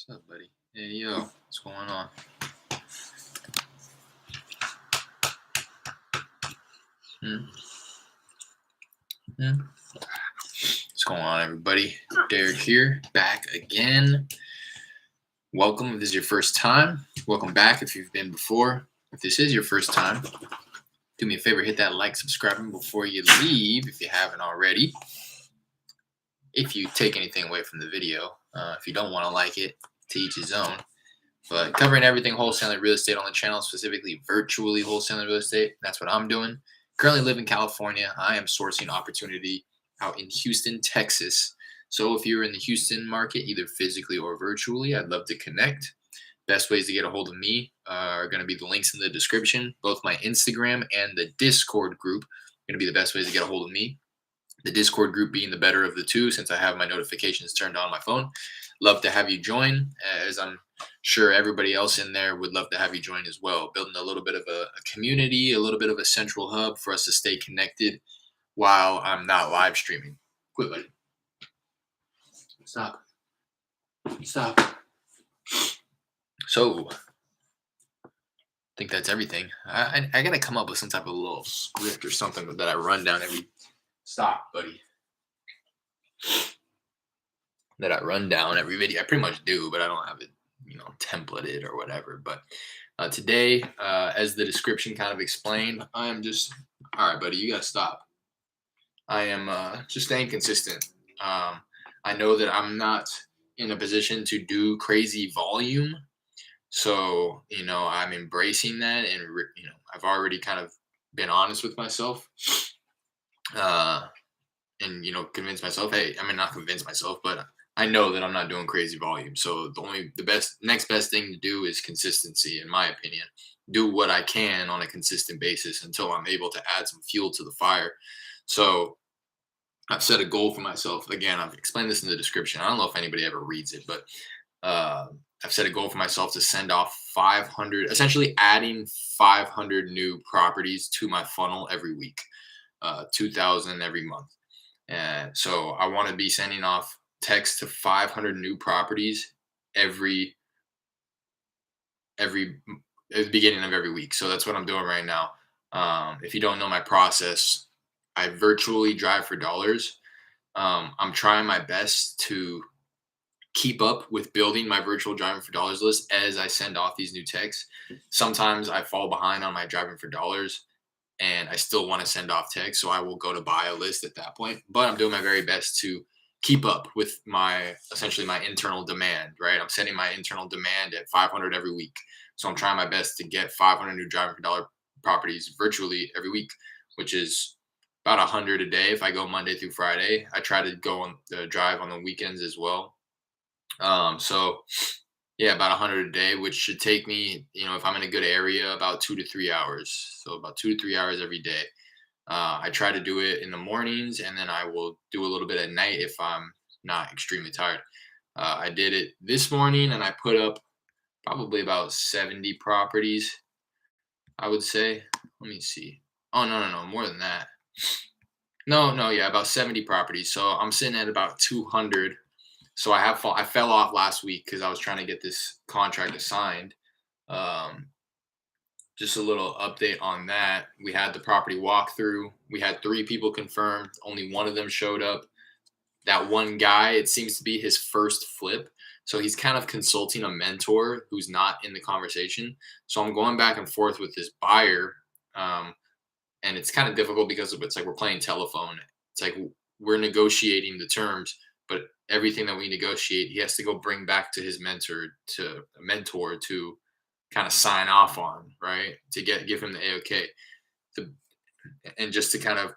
What's up, buddy? Hey, yo, what's going on? Hmm? Hmm? What's going on, everybody? Derek here, back again. Welcome if this is your first time. Welcome back if you've been before. If this is your first time, do me a favor, hit that like, subscribe button before you leave if you haven't already. If you take anything away from the video, if you don't want to like it, to each his own. But covering everything wholesaling real estate on the channel, specifically virtually wholesaling real estate. That's what I'm doing. Currently live in California. I am sourcing opportunity out in Houston, Texas. So if you're in the Houston market, either physically or virtually, I'd love to connect. Best ways to get a hold of me are going to be the links in the description. Both my Instagram and the Discord group are going to be the best ways to get a hold of me. The Discord group being the better of the two, since I have my notifications turned on my phone. Love to have you join, as I'm sure everybody else in there would love to have you join as well. Building a little bit of a community, a little bit of a central hub for us to stay connected while I'm not live streaming. Quit, buddy. Stop. Stop. So, I think that's everything. I got to come up with some type of little script or something that I run down every. Stop, buddy. That I run down every video. I pretty much do, but I don't have it, templated or whatever. But today, as the description kind of explained, I am just, all right, buddy, you got to stop. I am just staying consistent. I know that I'm not in a position to do crazy volume. So, I'm embracing that. And, I've already kind of been honest with myself. And convince myself, hey, I mean, not convince myself, but I know that I'm not doing crazy volume. So the next best thing to do is consistency, in my opinion. Do what I can on a consistent basis until I'm able to add some fuel to the fire. So I've set a goal for myself. Again, I've explained this in the description. I don't know if anybody ever reads it, but I've set a goal for myself to send off 500, essentially adding 500 new properties to my funnel every week, 2,000 every month. And so I want to be sending off text to 500 new properties every at the beginning of every week. So that's what I'm doing right now. If you don't know my process, I virtually drive for dollars. I'm trying my best to keep up with building my virtual driving for dollars list as I send off these new texts. Sometimes I fall behind on my driving for dollars and I still want to send off text. So I will go to buy a list at that point. But I'm doing my very best to keep up with essentially my internal demand, right? I'm setting my internal demand at 500 every week. So I'm trying my best to get 500 new driving for dollar properties virtually every week, which is about 100 a day if I go Monday through Friday. I try to go on the drive on the weekends as well. So yeah, about 100 a day, which should take me, if I'm in a good area, about 2 to 3 hours. So about 2 to 3 hours every day. I try to do it in the mornings, and then I will do a little bit at night if I'm not extremely tired. I did it this morning, and I put up probably about 70 properties, I would say. Let me see. Oh, no, more than that. No, yeah, about 70 properties. So I'm sitting at about 200. So I fell off last week because I was trying to get this contract assigned. Just a little update on that. We had the property walkthrough. We had 3 people confirmed. Only one of them showed up. That one guy, it seems to be his first flip. So he's kind of consulting a mentor who's not in the conversation. So I'm going back and forth with this buyer. And it's kind of difficult because it's like we're playing telephone. It's like we're negotiating the terms, but everything that we negotiate, he has to go bring back to his mentor to kind of sign off on, right? To give him the A-OK. And just to kind of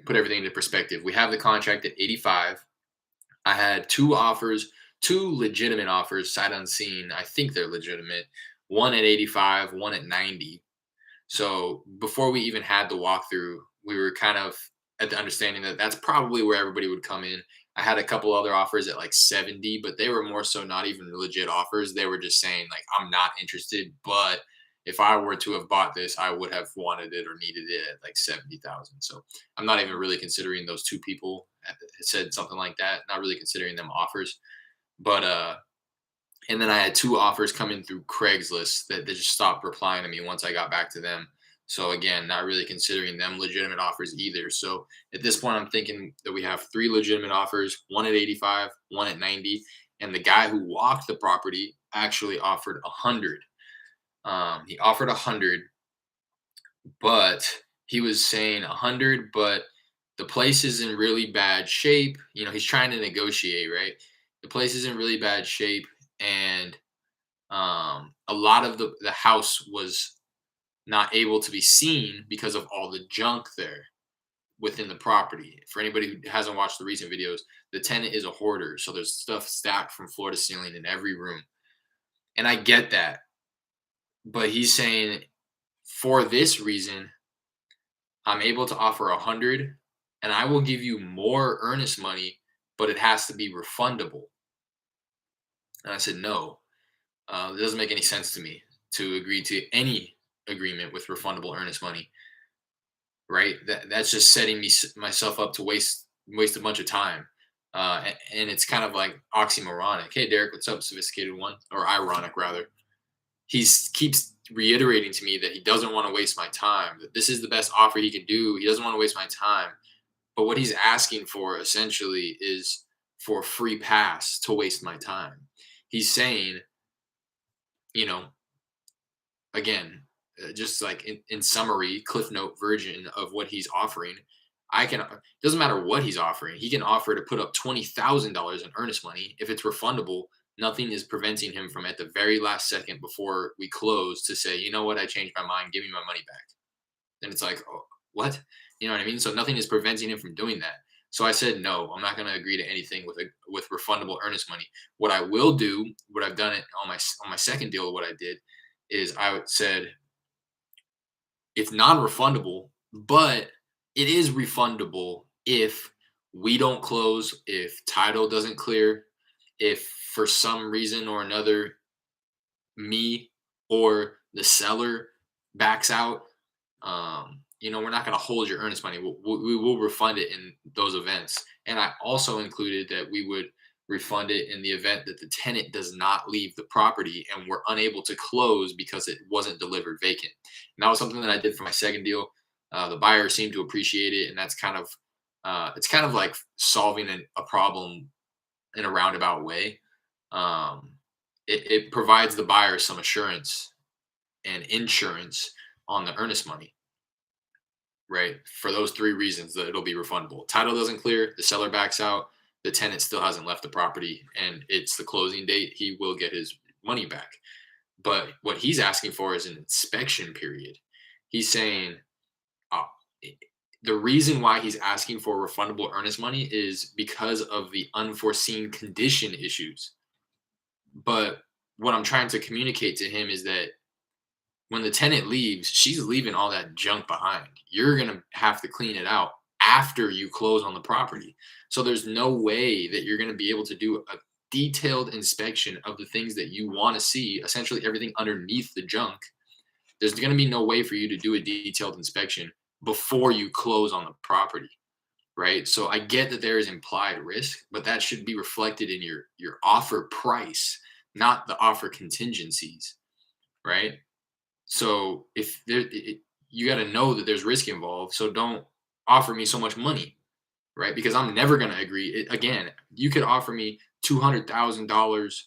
put everything into perspective, we have the contract at 85. I had 2 offers, 2 legitimate offers, sight unseen. I think they're legitimate. One at 85, one at 90. So before we even had the walkthrough, we were kind of at the understanding that that's probably where everybody would come in. I had a couple other offers at like 70, but they were more so not even legit offers. They were just saying like, I'm not interested, but if I were to have bought this, I would have wanted it or needed it at like 70,000. So I'm not even really considering those 2 people that said something like that. Not really considering them offers, but And then I had two offers coming through Craigslist that they just stopped replying to me once I got back to them. So again, not really considering them legitimate offers either. So at this point, I'm thinking that we have three legitimate offers: one at 85, one at 90, and the guy who walked the property actually offered 100. He offered 100, but he was saying 100, but the place is in really bad shape. He's trying to negotiate, right? The place is in really bad shape, and a lot of the house was not able to be seen because of all the junk there within the property. For anybody who hasn't watched the recent videos, the tenant is a hoarder, so there's stuff stacked from floor to ceiling in every room. And I get that, but he's saying for this reason, I'm able to offer 100, and I will give you more earnest money, but it has to be refundable. And I said, no, it doesn't make any sense to me to agree to any agreement with refundable earnest money, right? That's just setting myself up to waste a bunch of time. And it's kind of like oxymoronic. Hey, Derek, what's up, sophisticated one? Or ironic, rather. He keeps reiterating to me that he doesn't want to waste my time, that this is the best offer he can do. He doesn't want to waste my time. But what he's asking for essentially is for a free pass to waste my time. He's saying, you know, again, just like in summary, Cliff Note version of what he's offering. Doesn't matter what he's offering. He can offer to put up $20,000 in earnest money. If it's refundable, nothing is preventing him from at the very last second before we close to say, you know what, I changed my mind, give me my money back. Then it's like, oh, what? You know what I mean? So nothing is preventing him from doing that. So I said, no, I'm not going to agree to anything with refundable earnest money. What I will do, what I've done it on my second deal, what I did is I said, it's non-refundable, but it is refundable if we don't close, if title doesn't clear, if for some reason or another me or the seller backs out. We're not going to hold your earnest money. We will refund it in those events. And I also included that we would refund it in the event that the tenant does not leave the property and we're unable to close because it wasn't delivered vacant. And that was something that I did for my second deal. The buyer seemed to appreciate it, and that's it's kind of like solving a problem in a roundabout way. Um, it provides the buyer some assurance and insurance on the earnest money, right? For those three reasons that it'll be refundable. Title doesn't clear, the seller backs out, the tenant still hasn't left the property, and it's the closing date, he will get his money back. But what he's asking for is an inspection period. He's saying uh, the reason why he's asking for refundable earnest money is because of the unforeseen condition issues. But what I'm trying to communicate to him is that when the tenant leaves, she's leaving all that junk behind. You're going to have to clean it out after you close on the property. So there's no way that you're going to be able to do a detailed inspection of the things that you want to see, essentially everything underneath the junk. There's going to be no way for you to do a detailed inspection before you close on the property, right? So I get that there is implied risk, but that should be reflected in your offer price, not the offer contingencies, right? So if you got to know that there's risk involved, so don't offer me so much money, right? Because I'm never going to agree. Again, you could offer me $200,000.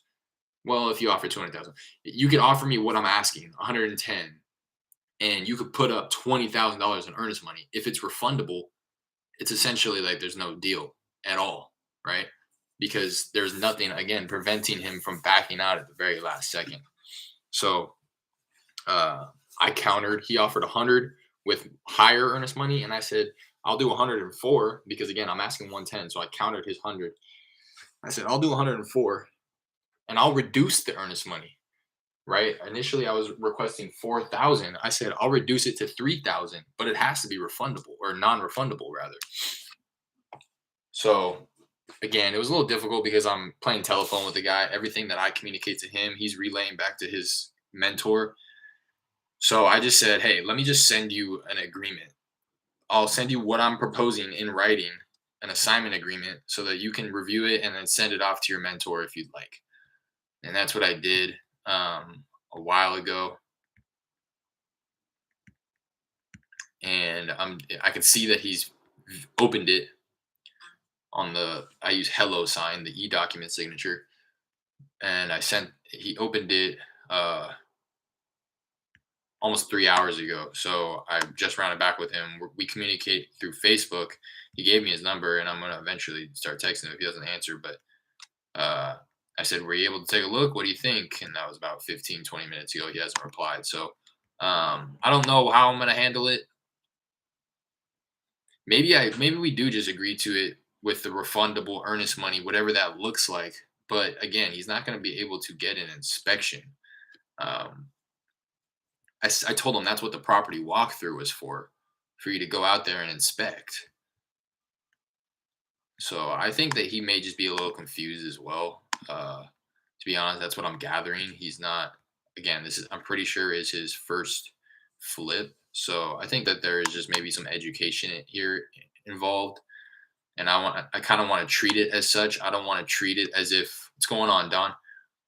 Well, if you offer 200,000, you could offer me what I'm asking, 110, and you could put up $20,000 in earnest money. If it's refundable, it's essentially like there's no deal at all, right? Because there's nothing, again, preventing him from backing out at the very last second. So I countered. He offered 100 with higher earnest money, and I said I'll do 104 because again I'm asking 110. So I countered his 100. I said I'll do 104, and I'll reduce the earnest money. Right? Initially, I was requesting 4,000. I said I'll reduce it to 3,000, but it has to be refundable or non-refundable rather. So again, it was a little difficult because I'm playing telephone with the guy. Everything that I communicate to him, he's relaying back to his mentor. So I just said, hey, let me just send you an agreement. I'll send you what I'm proposing in writing, an assignment agreement, so that you can review it and then send it off to your mentor if you'd like. and that's what I did a while ago. And I can see that he's opened it on the I use hello sign, the e-document signature, and he opened it uh almost 3 hours ago. So I just rounded back with him. We communicate through Facebook. He gave me his number, and I'm gonna eventually start texting him if he doesn't answer. But uh, I said, "Were you able to take a look? What do you think?" And that was about 15, 20 minutes ago. He hasn't replied. So I don't know how I'm gonna handle it. Maybe we do just agree to it with the refundable earnest money, whatever that looks like. But again, he's not gonna be able to get an inspection. Um, I told him that's what the property walkthrough was for you to go out there and inspect. So I think that he may just be a little confused as well. To be honest, that's what I'm gathering. He's not. Again, this is I'm pretty sure is his first flip. So I think that there is just maybe some education here involved, and I kind of want to treat it as such. I don't want to treat it as if what's going on, Don.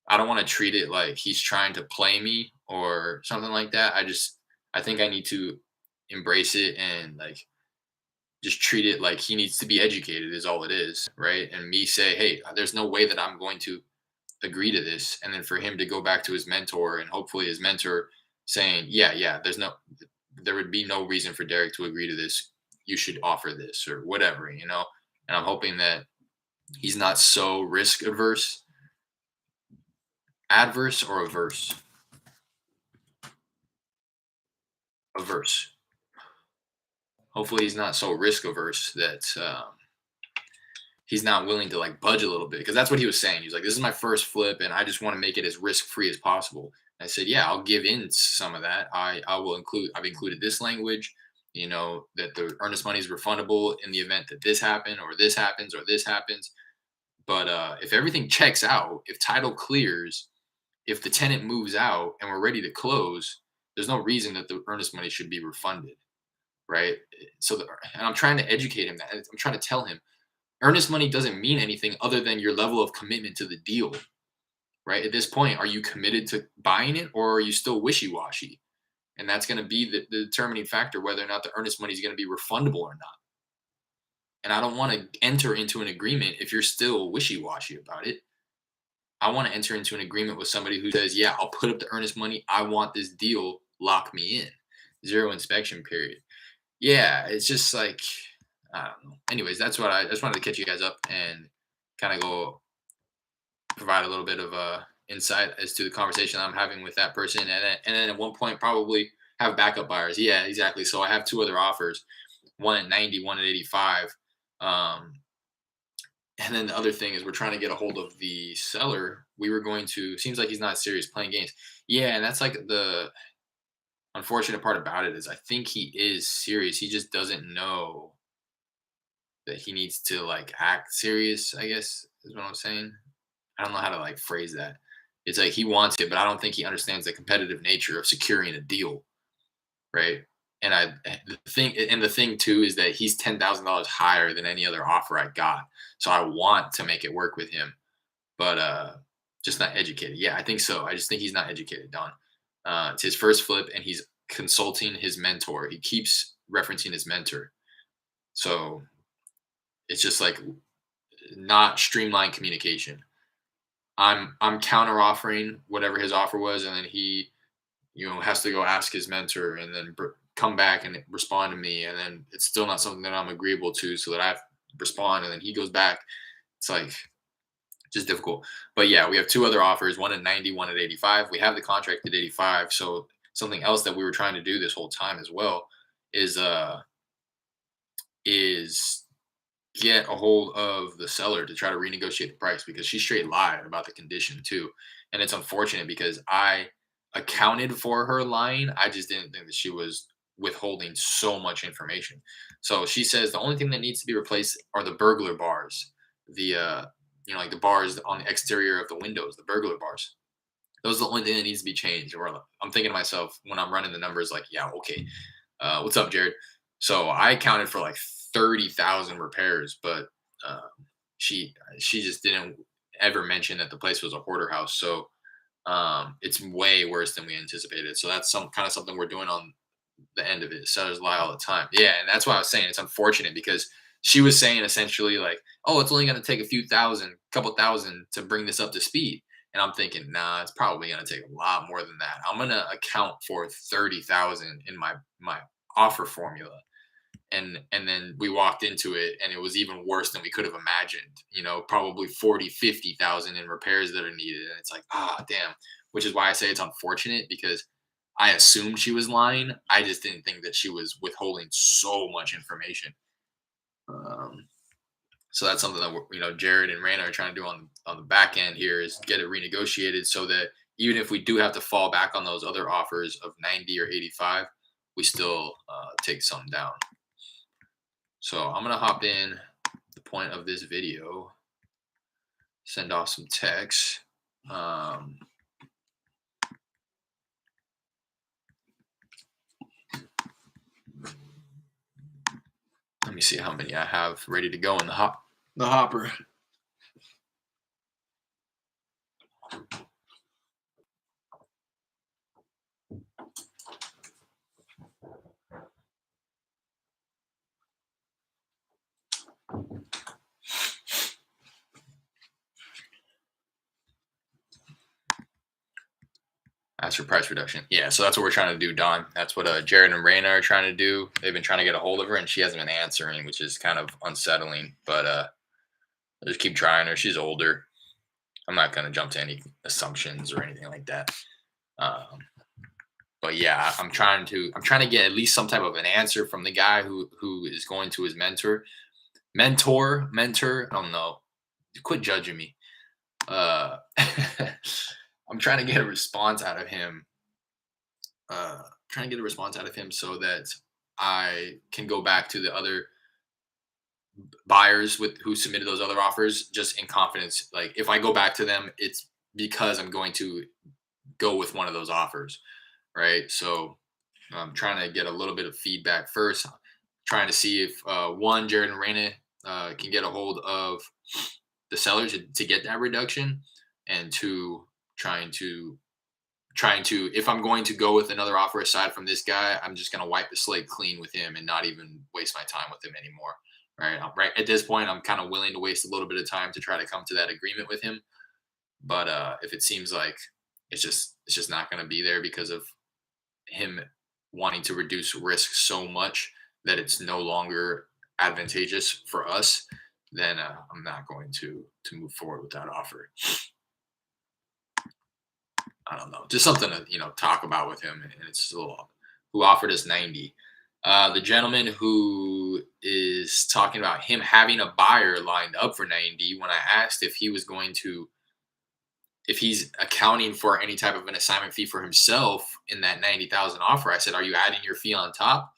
I don't want to treat it like he's trying to play me or something like that. I think I need to embrace it and like just treat it like he needs to be educated is all it is, right? And me say, hey, there's no way that I'm going to agree to this, and then for him to go back to his mentor and hopefully his mentor saying, yeah, there would be no reason for Derek to agree to this. You should offer this or whatever, you know. And I'm hoping that he's not so risk adverse or averse. Hopefully he's not so risk averse that he's not willing to like budge a little bit because that's what he was saying. He's like, "This is my first flip, and I just want to make it as risk free as possible." I said, "Yeah, I'll give in some of that. I will include. I've included this language, you know, that the earnest money is refundable in the event that this happen or this happens or this happens. But if everything checks out, if title clears, if the tenant moves out and we're ready to close, there's no reason that the earnest money should be refunded, right? And I'm trying to educate him that I'm trying to tell him earnest money doesn't mean anything other than your level of commitment to the deal, right? At this point, are you committed to buying it or are you still wishy-washy? And that's going to be the determining factor whether or not the earnest money is going to be refundable or not. And I don't want to enter into an agreement if you're still wishy-washy about it. I want to enter into an agreement with somebody who says, "Yeah, I'll put up the earnest money. I want this deal. Lock me in. Zero inspection period." Yeah, it's just like I don't know. Anyways, that's what I just wanted to catch you guys up and kind of go provide a little bit of insight as to the conversation I'm having with that person, and then at one point probably have backup buyers. Yeah, exactly. So I have two other offers, one at 90, one at 85. Um, and then the other thing is we're trying to get a hold of the seller. We were going to. Seems like he's not serious playing games. Yeah, and that's like the unfortunate part about it is I think he is serious. He just doesn't know that he needs to like act serious. I guess is what I'm saying. I don't know how to like phrase that. It's like he wants it, but I don't think he understands the competitive nature of securing a deal, right? And the thing too is that he's $10,000 higher than any other offer I got. So I want to make it work with him, but just not educated. Yeah, I think so. I just think he's not educated, Don. It's his first flip, and he's consulting his mentor. He keeps referencing his mentor, so it's just like not streamlined communication. I'm counter offering whatever his offer was, and then he, has to go ask his mentor, and then come back and respond to me, and then it's still not something that I'm agreeable to, so that I have to respond, and then he goes back. It's like just difficult. But yeah, we have two other offers, one at 90, one at 85. We have the contract at 85. So something else that we were trying to do this whole time as well is is get a hold of the seller to try to renegotiate the price because she straight lied about the condition too. And it's unfortunate because I accounted for her lying. I just didn't think that she was withholding so much information. So she says the only thing that needs to be replaced are the burglar bars. The like the bars on the exterior of the windows, the burglar bars. Those are the only thing that needs to be changed. Or I'm thinking to myself when I'm running the numbers, like, yeah, okay, what's up, Jared? So I accounted for like 30,000 repairs, but uh, she just didn't. ever mention that the place was a hoarder house. So it's way worse than we anticipated. So that's some kind of something we're doing on the end of it. Sellers lie all the time. Yeah, and that's why I was saying it's unfortunate because she was saying essentially like, "Oh, it's only going to take a few thousand, couple thousand to bring this up to speed." And I'm thinking, nah, it's probably going to take a lot more than that. I'm going to account for 30,000 in my offer formula. And then we walked into it and it was even worse than we could have imagined, probably 40, 50,000 in repairs that are needed. And it's like, damn, which is why I say it's unfortunate because I assumed she was lying. I just didn't think that she was withholding so much information. Um, so that's something that Jared and Rana are trying to do on the back end here is get it renegotiated so that even if we do have to fall back on those other offers of 90 or 85, we still take some down. So I'm gonna hop in the point of this video, send off some text. Let me see how many I have ready to go in the hopper. Ask for price reduction. Yeah, so that's what we're trying to do, Don. That's what Jared and Raina are trying to do. They've been trying to get a hold of her, and she hasn't been answering, which is kind of unsettling. But I'll just keep trying her. She's older. I'm not gonna jump to any assumptions or anything like that. Um, but yeah, I'm trying to get at least some type of an answer from the guy who is going to his mentor. I don't know. Quit judging me. Uh, I'm trying to get a response out of him. Trying to get a response out of him so that I can go back to the other buyers with who submitted those other offers just in confidence. Like if I go back to them, it's because I'm going to go with one of those offers, right? So I'm trying to get a little bit of feedback first, trying to see if one, Jared and Raina can get a hold of the sellers to get that reduction, and two, trying to if I'm going to go with another offer aside from this guy, I'm just going to wipe the slate clean with him and not even waste my time with him anymore. Right. Right at this point, I'm kind of willing to waste a little bit of time to try to come to that agreement with him. But if it seems like it's just not going to be there because of him wanting to reduce risk so much that it's no longer advantageous for us, then I'm not going to move forward with that offer. I don't know, just something to talk about with him, and it's still who offered us 90. The gentleman who is talking about him having a buyer lined up for 90. When I asked if he was going to, if he's accounting for any type of an assignment fee for himself in that 90,000 offer, I said, "Are you adding your fee on top?"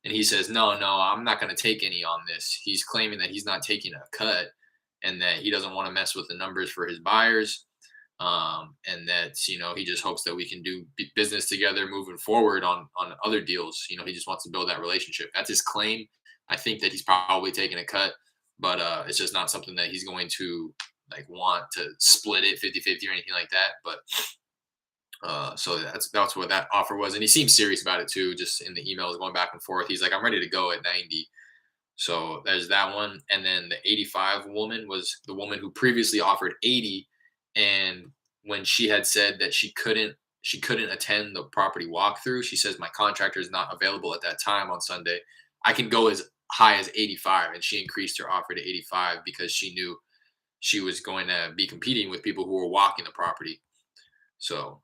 And he says, "No, no, I'm not going to take any on this." He's claiming that he's not taking a cut and that he doesn't want to mess with the numbers for his buyers, and that he just hopes that we can do business together moving forward on other deals. He just wants to build that relationship. That's his claim. I think that he's probably taking a cut, but it's just not something that he's going to like want to split it 50-50 or anything like that. But so that's what that offer was, and he seems serious about it too. Just in the emails going back and forth, he's like, "I'm ready to go at 90." So there's that one, and then the 85 woman was the woman who previously offered 80, and when she had said that she couldn't attend the property walkthrough, she says my contractor is not available at that time on Sunday. I can go as high as 85, and she increased her offer to 85 because she knew she was going to be competing with people who were walking the property. So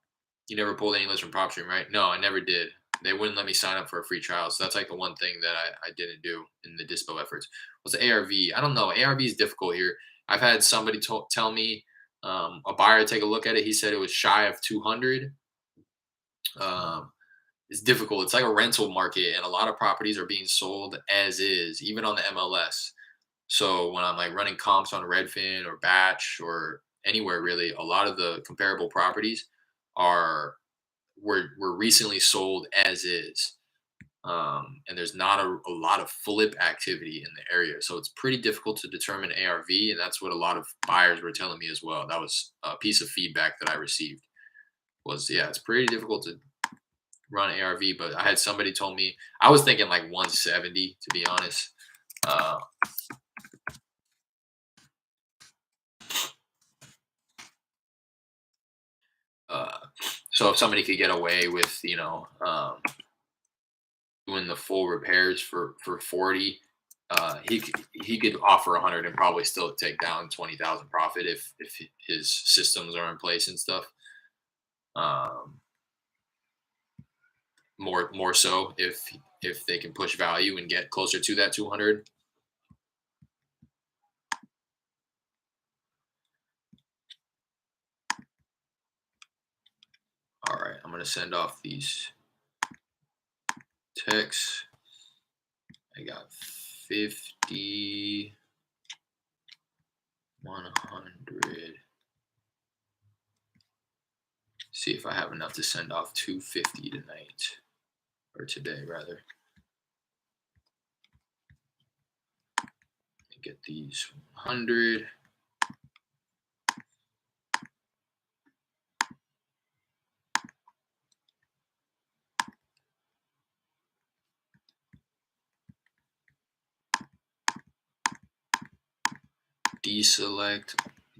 you never pulled any list from PropStream, right? No, I never did. They wouldn't let me sign up for a free trial. So that's like the one thing that I didn't do in the dispo efforts. What's the ARV? I don't know. ARV is difficult here. I've had somebody tell me a buyer take a look at it. He said it was shy of 200. Um, it's difficult. It's like a rental market, and a lot of properties are being sold as is, even on the MLS. So when I'm like running comps on Redfin or Batch or anywhere really, a lot of the comparable properties are were recently sold as is. and there's not a lot of flip activity in the area. So it's pretty difficult to determine ARV, and that's what a lot of buyers were telling me as well. That was a piece of feedback that I received was, yeah, it's pretty difficult to run ARV, but I had somebody told me I was thinking like 170 to be honest. Uh, uh, so if somebody could get away with, doing the full repairs for 40, he could offer 100 and probably still take down 20,000 profit if his systems are in place and stuff. Um, more so if they can push value and get closer to that 200. All right, I'm gonna send off these texts. I got 50, 100. See if I have enough to send off 250 tonight, or today rather. And get these 100. Deselect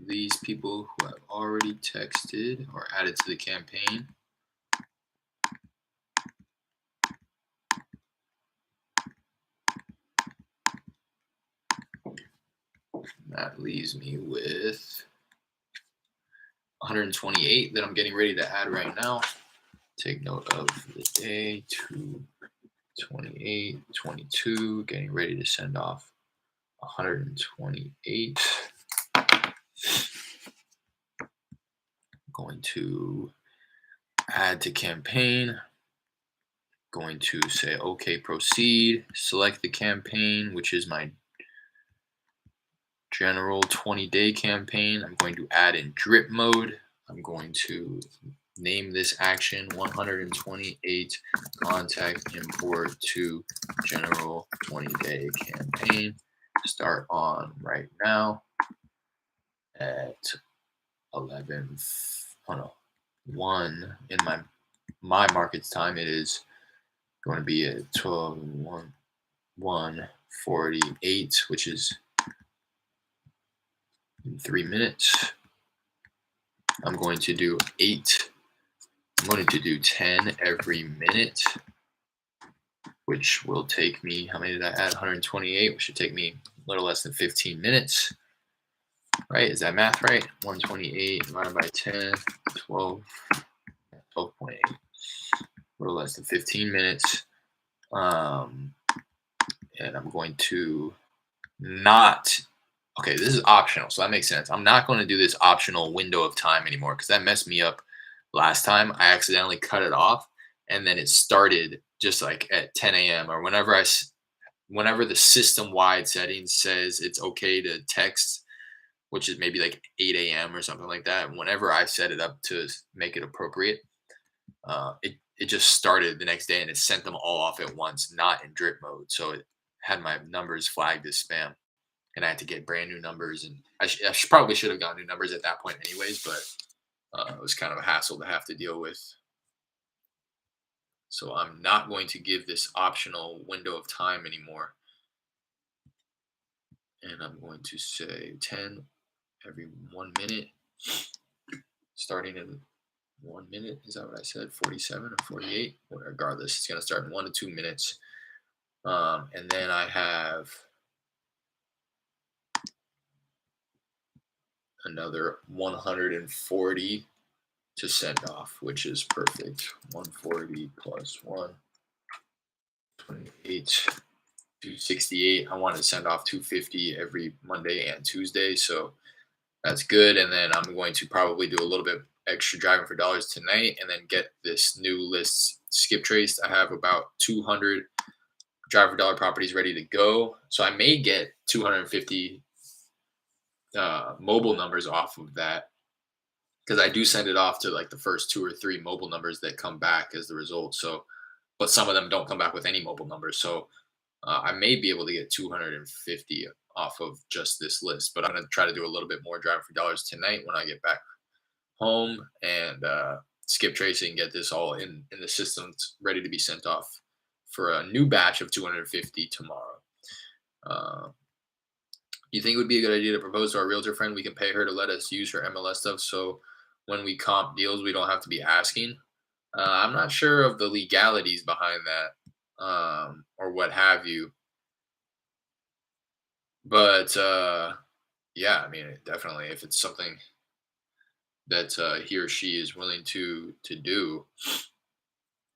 these people who have already texted or added to the campaign. That leaves me with 128 that I'm getting ready to add right now. Take note of the day, 228, 22, getting ready to send off 128. Going to add to campaign. Going to say, okay, proceed. Select the campaign, which is my general 20-day campaign. I'm going to add in drip mode. I'm going to name this action 128 contact import to general 20-day campaign. Start on right now at 11. Oh no, 1 in my market's time. It is going to be at 12 148, which is in 3 minutes. I'm going to do 8. I'm going to do 10 every minute, which will take me, how many did I add? 128, which should take me a little less than 15 minutes. Right? Is that math right? 128 divided by 10, 12, 12.8. A little less than 15 minutes. And I'm going to not, okay, this is optional, so that makes sense. I'm not going to do this optional window of time anymore because that messed me up last time. I accidentally cut it off, and then it started just like at 10 a.m. or whenever the system-wide settings says it's okay to text, which is maybe like 8 a.m. or something like that. Whenever I set it up to make it appropriate, it just started the next day and it sent them all off at once, not in drip mode. So it had my numbers flagged as spam, and I had to get brand new numbers. And probably should have gotten new numbers at that point, anyways. But it was kind of a hassle to have to deal with. So I'm not going to give this optional window of time anymore. And I'm going to say 10 every 1 minute, starting in 1 minute. Is that what I said? 47 or 48? Regardless, it's going to start in 1 to 2 minutes. And then I have another 140 to send off, which is perfect. 140 plus 1, 28, 268. I want to send off 250 every Monday and Tuesday, so that's good. And then I'm going to probably do a little bit extra driving for dollars tonight and then get this new list skip traced. I have about 200 drive for dollar properties ready to go. So I may get 250 mobile numbers off of that, because I do send it off to like the first 2 or 3 mobile numbers that come back as the result. So but some of them don't come back with any mobile numbers. So I may be able to get 250 off of just this list, but I'm gonna try to do a little bit more driving for dollars tonight when I get back home and skip tracing and get this all in the system. It's ready to be sent off for a new batch of 250 tomorrow. Uh, you think it would be a good idea to propose to our realtor friend? We can pay her to let us use her MLS stuff, so when we comp deals, we don't have to be asking. I'm not sure of the legalities behind that, or what have you, but yeah, I mean, definitely, if it's something that he or she is willing to do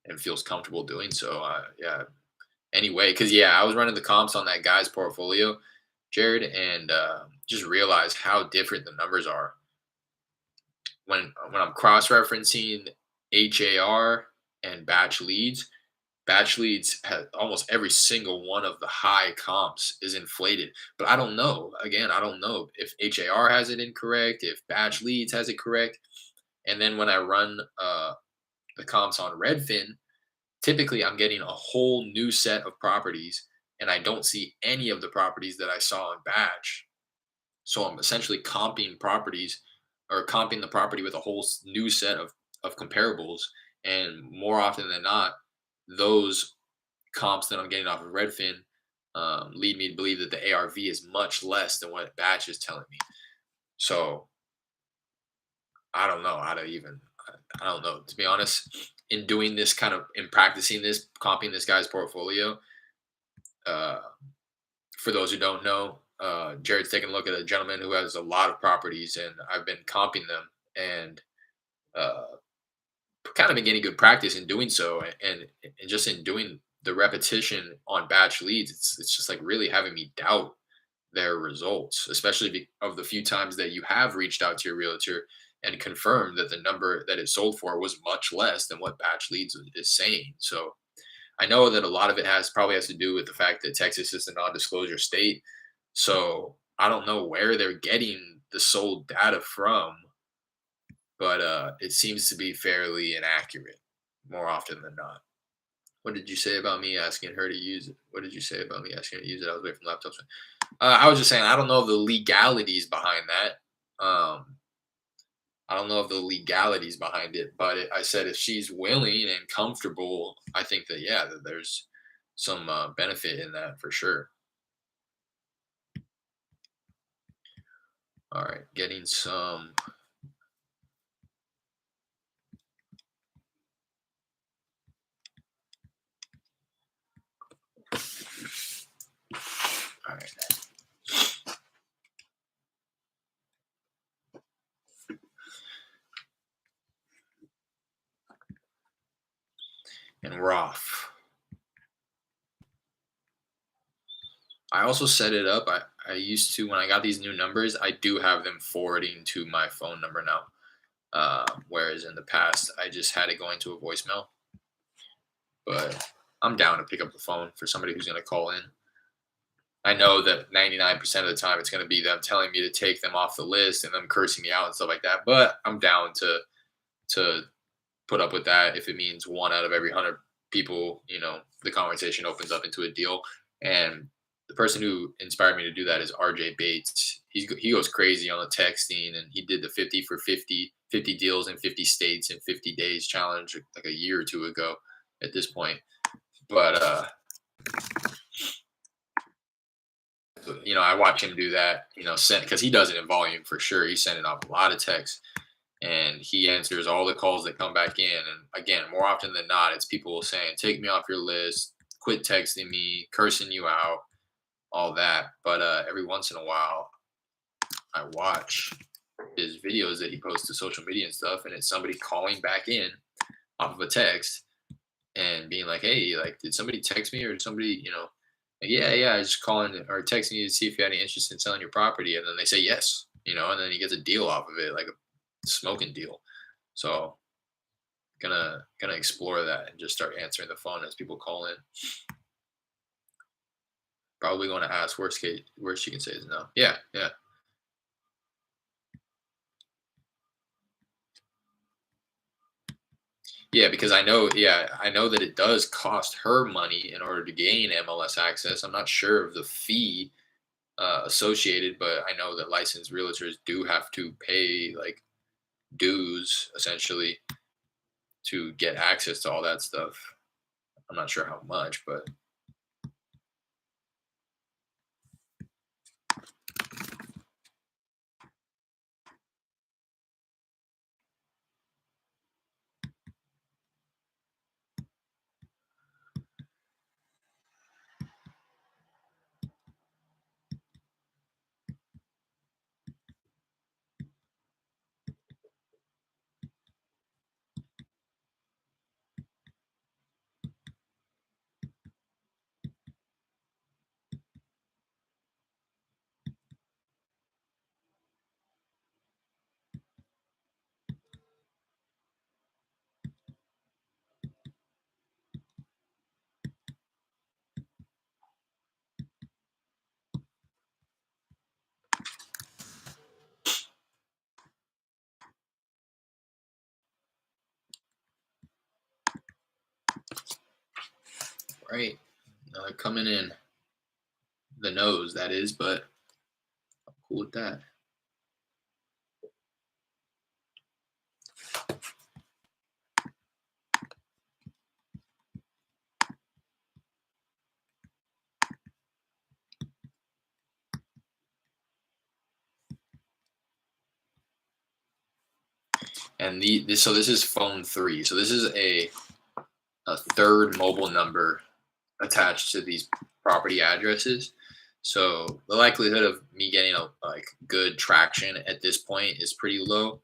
and feels comfortable doing so, yeah. Anyway, because yeah, I was running the comps on that guy's portfolio, Jared, and just realized how different the numbers are when I'm cross referencing HAR and batch leads. Batch leads has almost every single one of the high comps is inflated, but I don't know. Again, I don't know if HAR has it incorrect, if batch leads has it correct. And then when I run the comps on Redfin, typically I'm getting a whole new set of properties, and I don't see any of the properties that I saw in batch. So I'm essentially comping properties or comping the property with a whole new set of comparables. And more often than not, those comps that I'm getting off of Redfin lead me to believe that the ARV is much less than what batch is telling me. So I don't know how to even, I don't know, to be honest. In doing this kind of, in practicing this, comping this guy's portfolio, uh, for those who don't know, Jared's taking a look at a gentleman who has a lot of properties, and I've been comping them and uh, kind of been getting good practice in doing so. And just in doing the repetition on batch leads, it's just like really having me doubt their results, especially of the few times that you have reached out to your realtor and confirmed that the number that it sold for was much less than what batch leads is saying. So I know that a lot of it has probably has to do with the fact that Texas is a non-disclosure state. So I don't know where they're getting the sold data from, but it seems to be fairly inaccurate more often than not. What did you say about me asking her to use it? What did you say about me asking her to use it? I was away from laptops. I was just saying I don't know the legalities behind that. I don't know of the legalities behind it, but I said if she's willing and comfortable, I think that yeah, that there's some benefit in that for sure. All right, getting some. All right, and Roth. I also set it up. I used to when I got these new numbers, I do have them forwarding to my phone number now. Whereas in the past, I just had it going to a voicemail. But I'm down to pick up the phone for somebody who's going to call in. I know that 99% of the time it's going to be them telling me to take them off the list and them cursing me out and stuff like that. But I'm down to put up with that if it means one out of every 100 people, the conversation opens up into a deal. And the person who inspired me to do that is RJ Bates. He goes crazy on the texting, and he did the 50 for 50 deals in 50 states in 50 days challenge like a year or two ago at this point. But I watch him do that, send because he does it in volume for sure. He's sending off a lot of texts, and he answers all the calls that come back in. And again, more often than not, it's people saying, "Take me off your list, quit texting me, cursing you out, all that." But every once in a while, I watch his videos that he posts to social media and stuff, and it's somebody calling back in off of a text and being like, "Hey, like, did somebody text me or did somebody, like, yeah, I was just calling or texting you to see if you had any interest in selling your property," and then they say yes, and then he gets a deal off of it, like a smoking deal. So gonna explore that and just start answering the phone as people call in. Probably going to ask worst she can say is no. Yeah, yeah. Yeah, because I know, I know that it does cost her money in order to gain MLS access. I'm not sure of the fee associated, but I know that licensed realtors do have to pay like dues essentially to get access to all that stuff. I'm not sure how much, but right. Coming in the nose, that is, but I'm cool with that. And so this is phone 3. So this is a third mobile number attached to these property addresses. So the likelihood of me getting a like good traction at this point is pretty low.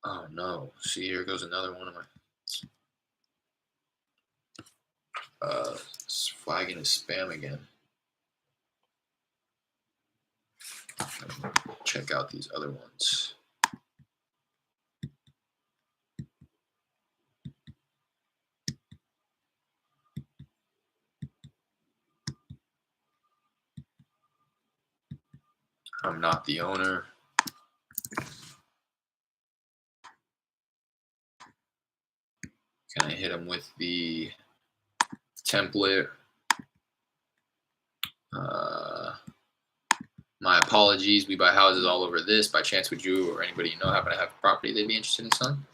Oh no! See, here goes another one of my it's flagging as spam again. Check out these other ones. I'm not the owner. Can I hit them with the template? My apologies. We buy houses all over this. By chance, would you or anybody you know happen to have a property they'd be interested in selling?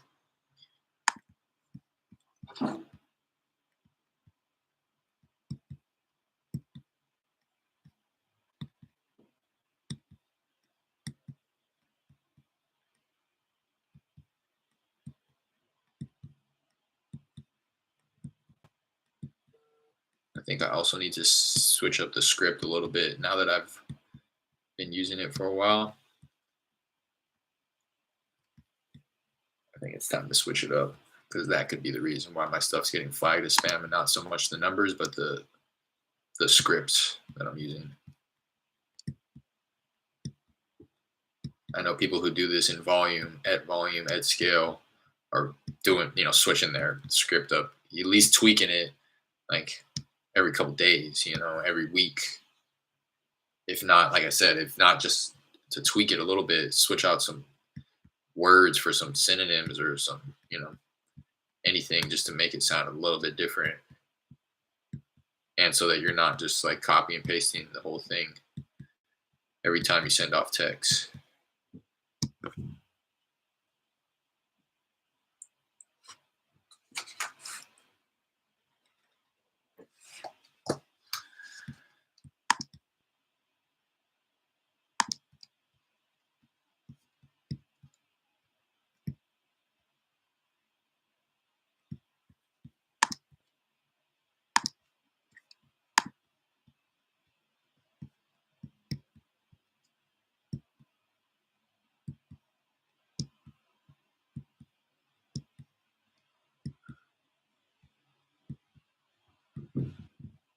I think I also need to switch up the script a little bit now that I've been using it for a while. I think it's time to switch it up because that could be the reason why my stuff's getting flagged as spam and not so much the numbers, but the scripts that I'm using. I know people who do this in volume, at scale, are doing, switching their script up, at least tweaking it like every couple days, every week. If not, like I said, if not just to tweak it a little bit, switch out some words for some synonyms or some, anything just to make it sound a little bit different. And so that you're not just like copy and pasting the whole thing every time you send off text.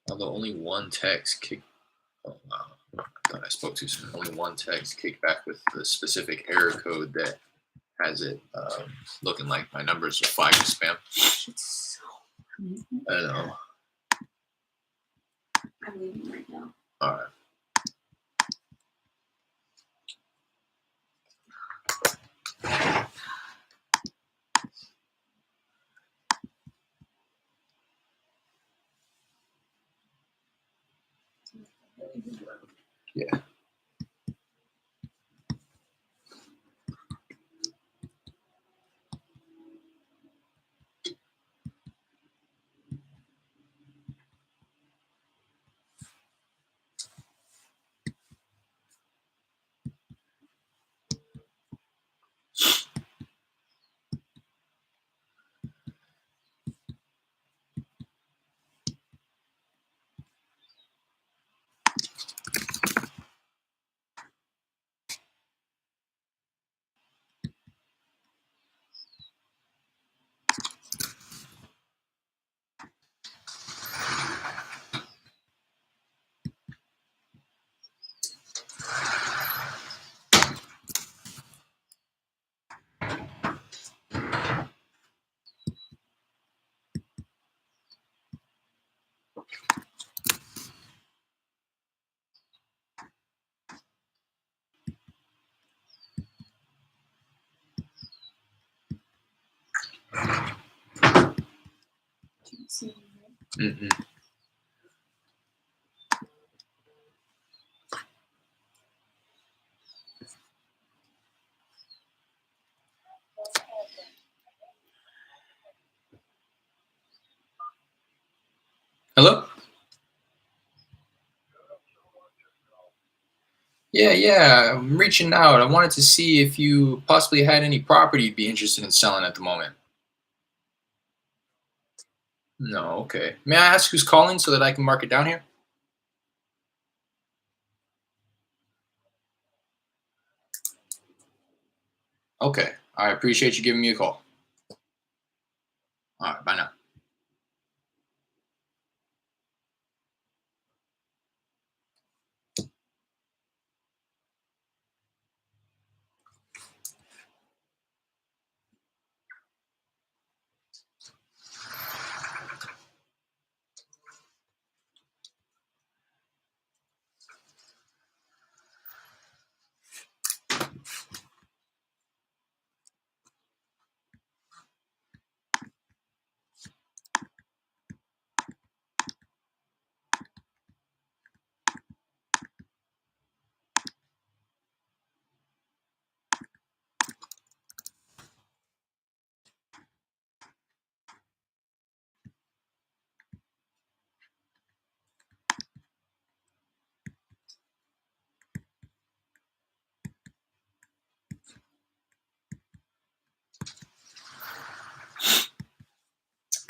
Although only one text kicked. Oh wow! I thought I spoke too soon. Only one text kicked back with the specific error code that has it looking like my numbers are flagged as spam. I don't know. I'm leaving right now. All right. Yeah. Mm-mm. Hello? Yeah. I'm reaching out. I wanted to see if you possibly had any property you'd be interested in selling at the moment. No, okay. May I ask who's calling so that I can mark it down here? Okay. I appreciate you giving me a call. All right, bye now.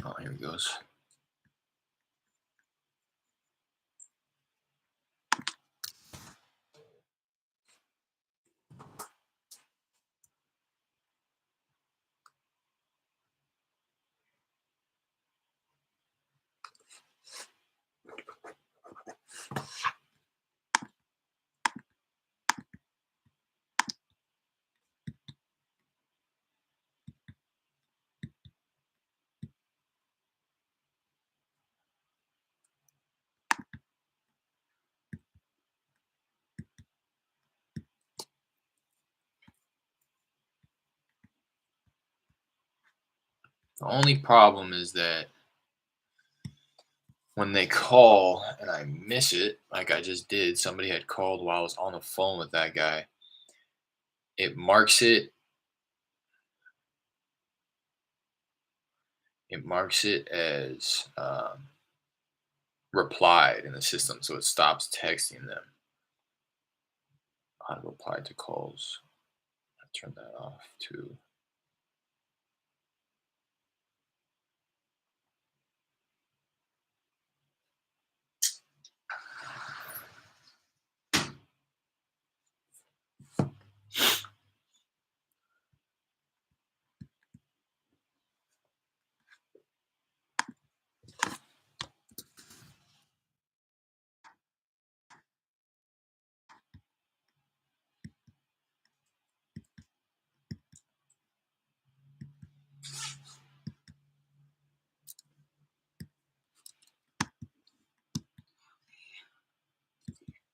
Oh, here he goes. The only problem is that when they call and I miss it, like I just did, somebody had called while I was on the phone with that guy. It marks it. It marks it as replied in the system, so it stops texting them. How to reply to calls? I turn that off too.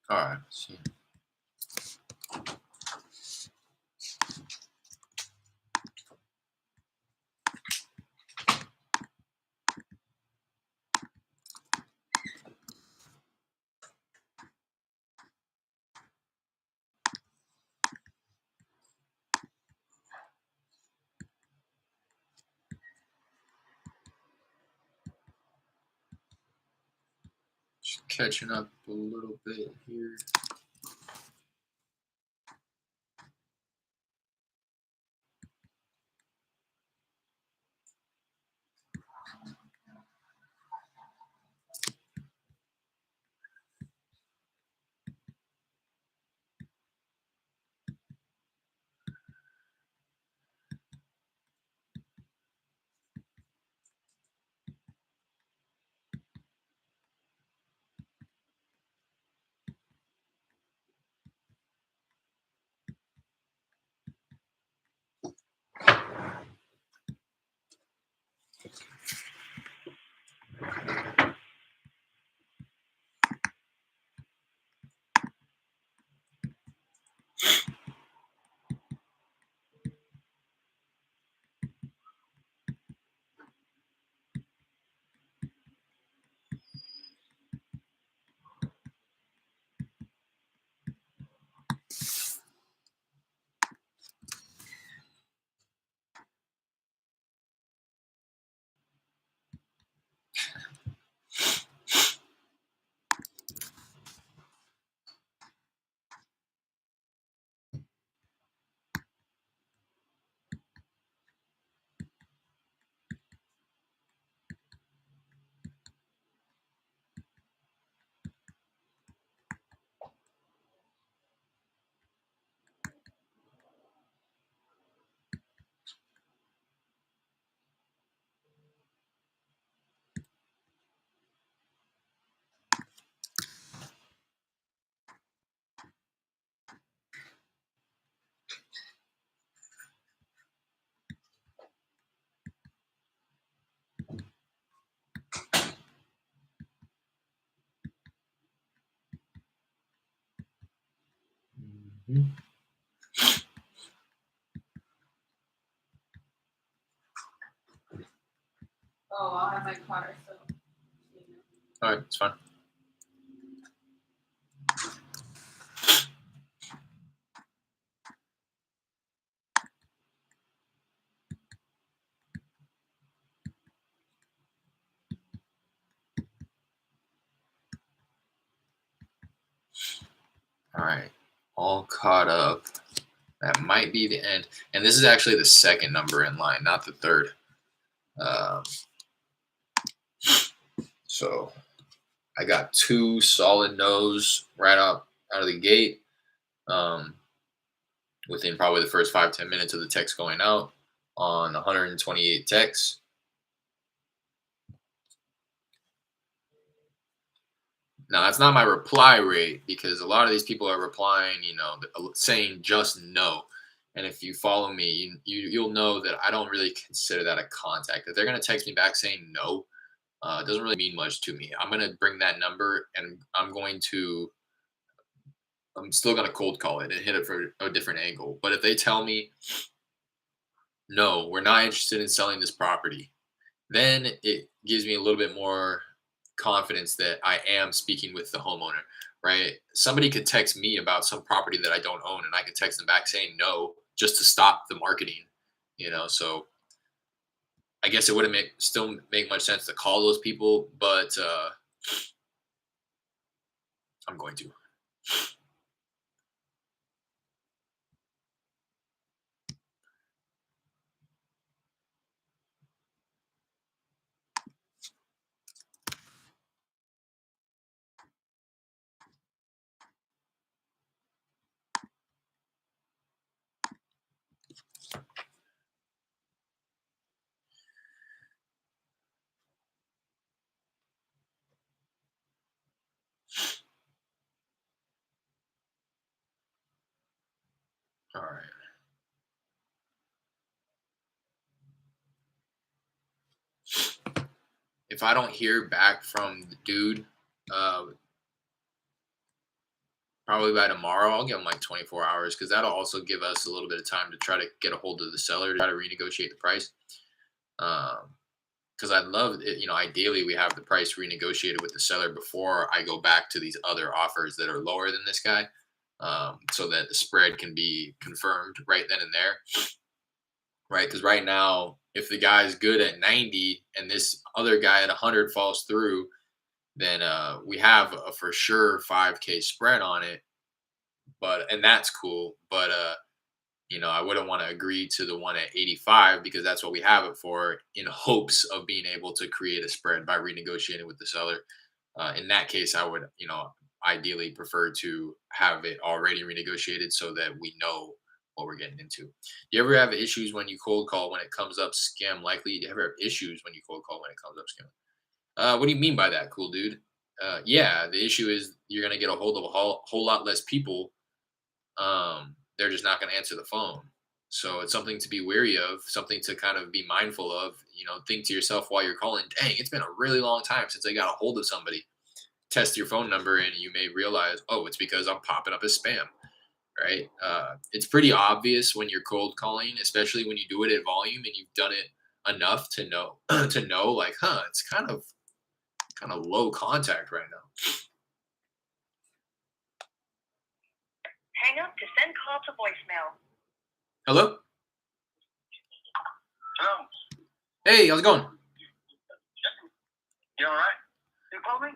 All right. See. Catching up a little bit here. Mhm. Oh, I'll have my car, so. All right, it's fine. All right, all caught up. That might be the end. And this is actually the second number in line, not the third. Um, so I got two solid no's right out of the gate. Within probably the first 5-10 minutes of the text going out on 128 texts. Now that's not my reply rate because a lot of these people are replying, saying just no. And if you follow me, you'll know that I don't really consider that a contact. If they're gonna text me back saying no, it doesn't really mean much to me. I'm gonna bring that number and I'm still gonna cold call it and hit it for a different angle. But if they tell me no, we're not interested in selling this property, then it gives me a little bit more confidence that I am speaking with the homeowner, right? Somebody could text me about some property that I don't own, and I could text them back saying no just to stop the marketing. So I guess it wouldn't still make much sense to call those people, but I'm going to. All right. If I don't hear back from the dude, uh, probably by tomorrow, I'll give him like 24 hours because that'll also give us a little bit of time to try to get a hold of the seller to try to renegotiate the price. Because I'd love it, ideally we have the price renegotiated with the seller before I go back to these other offers that are lower than this guy, so that the spread can be confirmed right then and there, right? Because right now, if the guy's good at 90 and this other guy at 100 falls through, then we have a for sure 5K spread on it. And that's cool. But I wouldn't want to agree to the one at 85 because that's what we have it for, in hopes of being able to create a spread by renegotiating with the seller. In that case, I would, ideally prefer to have it already renegotiated so that we know what we're getting into. Do you ever have issues when you cold call when it comes up scam likely? Do you ever have issues when you cold call when it comes up scam? What do you mean by that, cool dude? Yeah, the issue is you're gonna get a hold of a whole lot less people. They're just not gonna answer the phone. So it's something to be wary of, something to kind of be mindful of. Think to yourself while you're calling, dang, it's been a really long time since I got a hold of somebody. Test your phone number and you may realize, oh, it's because I'm popping up as spam, right? It's pretty obvious when you're cold calling, especially when you do it at volume and you've done it enough to know to know like, it's kind of low contact right now. Hang up to send call to voicemail. Hello? Hello. Hey, how's it going? You all right? You called me?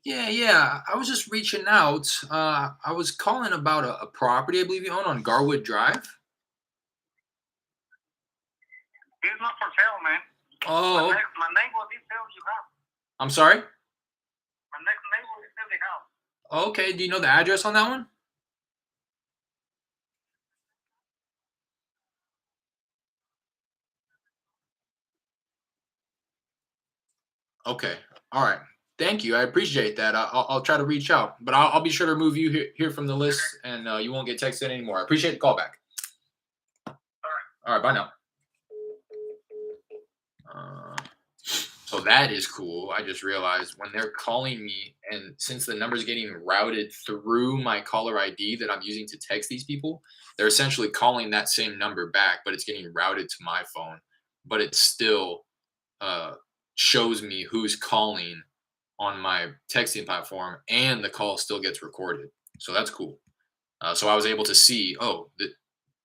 Yeah. I was just reaching out. I was calling about a property I believe you own on Garwood Drive. He's not for sale, man. Oh, My neighbor, he sells you house. I'm sorry. My next neighbor, he sells the house. Okay, do you know the address on that one? Okay, all right. Thank you. I appreciate that. I'll try to reach out, but I'll be sure to remove you here from the list, and you won't get texted anymore. I appreciate the call back. All right, bye now. Uh, so that is cool. I just realized when they're calling me, and since the number's getting routed through my caller ID that I'm using to text these people, they're essentially calling that same number back, but it's getting routed to my phone. But it still uh, shows me who's calling on my texting platform, and the call still gets recorded. So that's cool. So I was able to see, oh,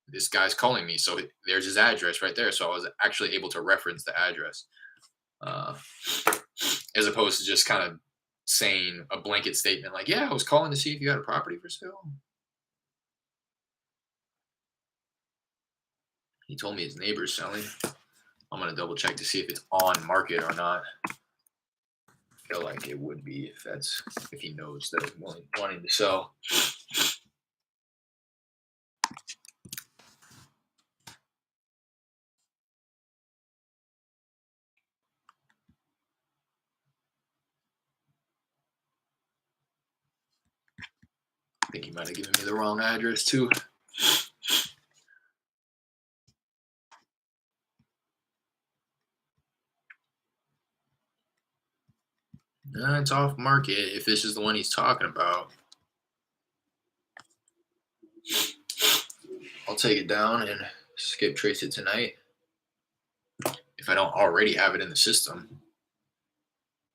this guy's calling me. So there's his address right there. So I was actually able to reference the address, uh, as opposed to just kind of saying a blanket statement like, yeah, I was calling to see if you had a property for sale. He told me his neighbor's selling. I'm going to double check to see if it's on market or not. Feel like it would be if he knows that it's wanting to sell. I think he might have given me the wrong address too. No, it's off market if this is the one he's talking about. I'll take it down and skip trace it tonight if I don't already have it in the system.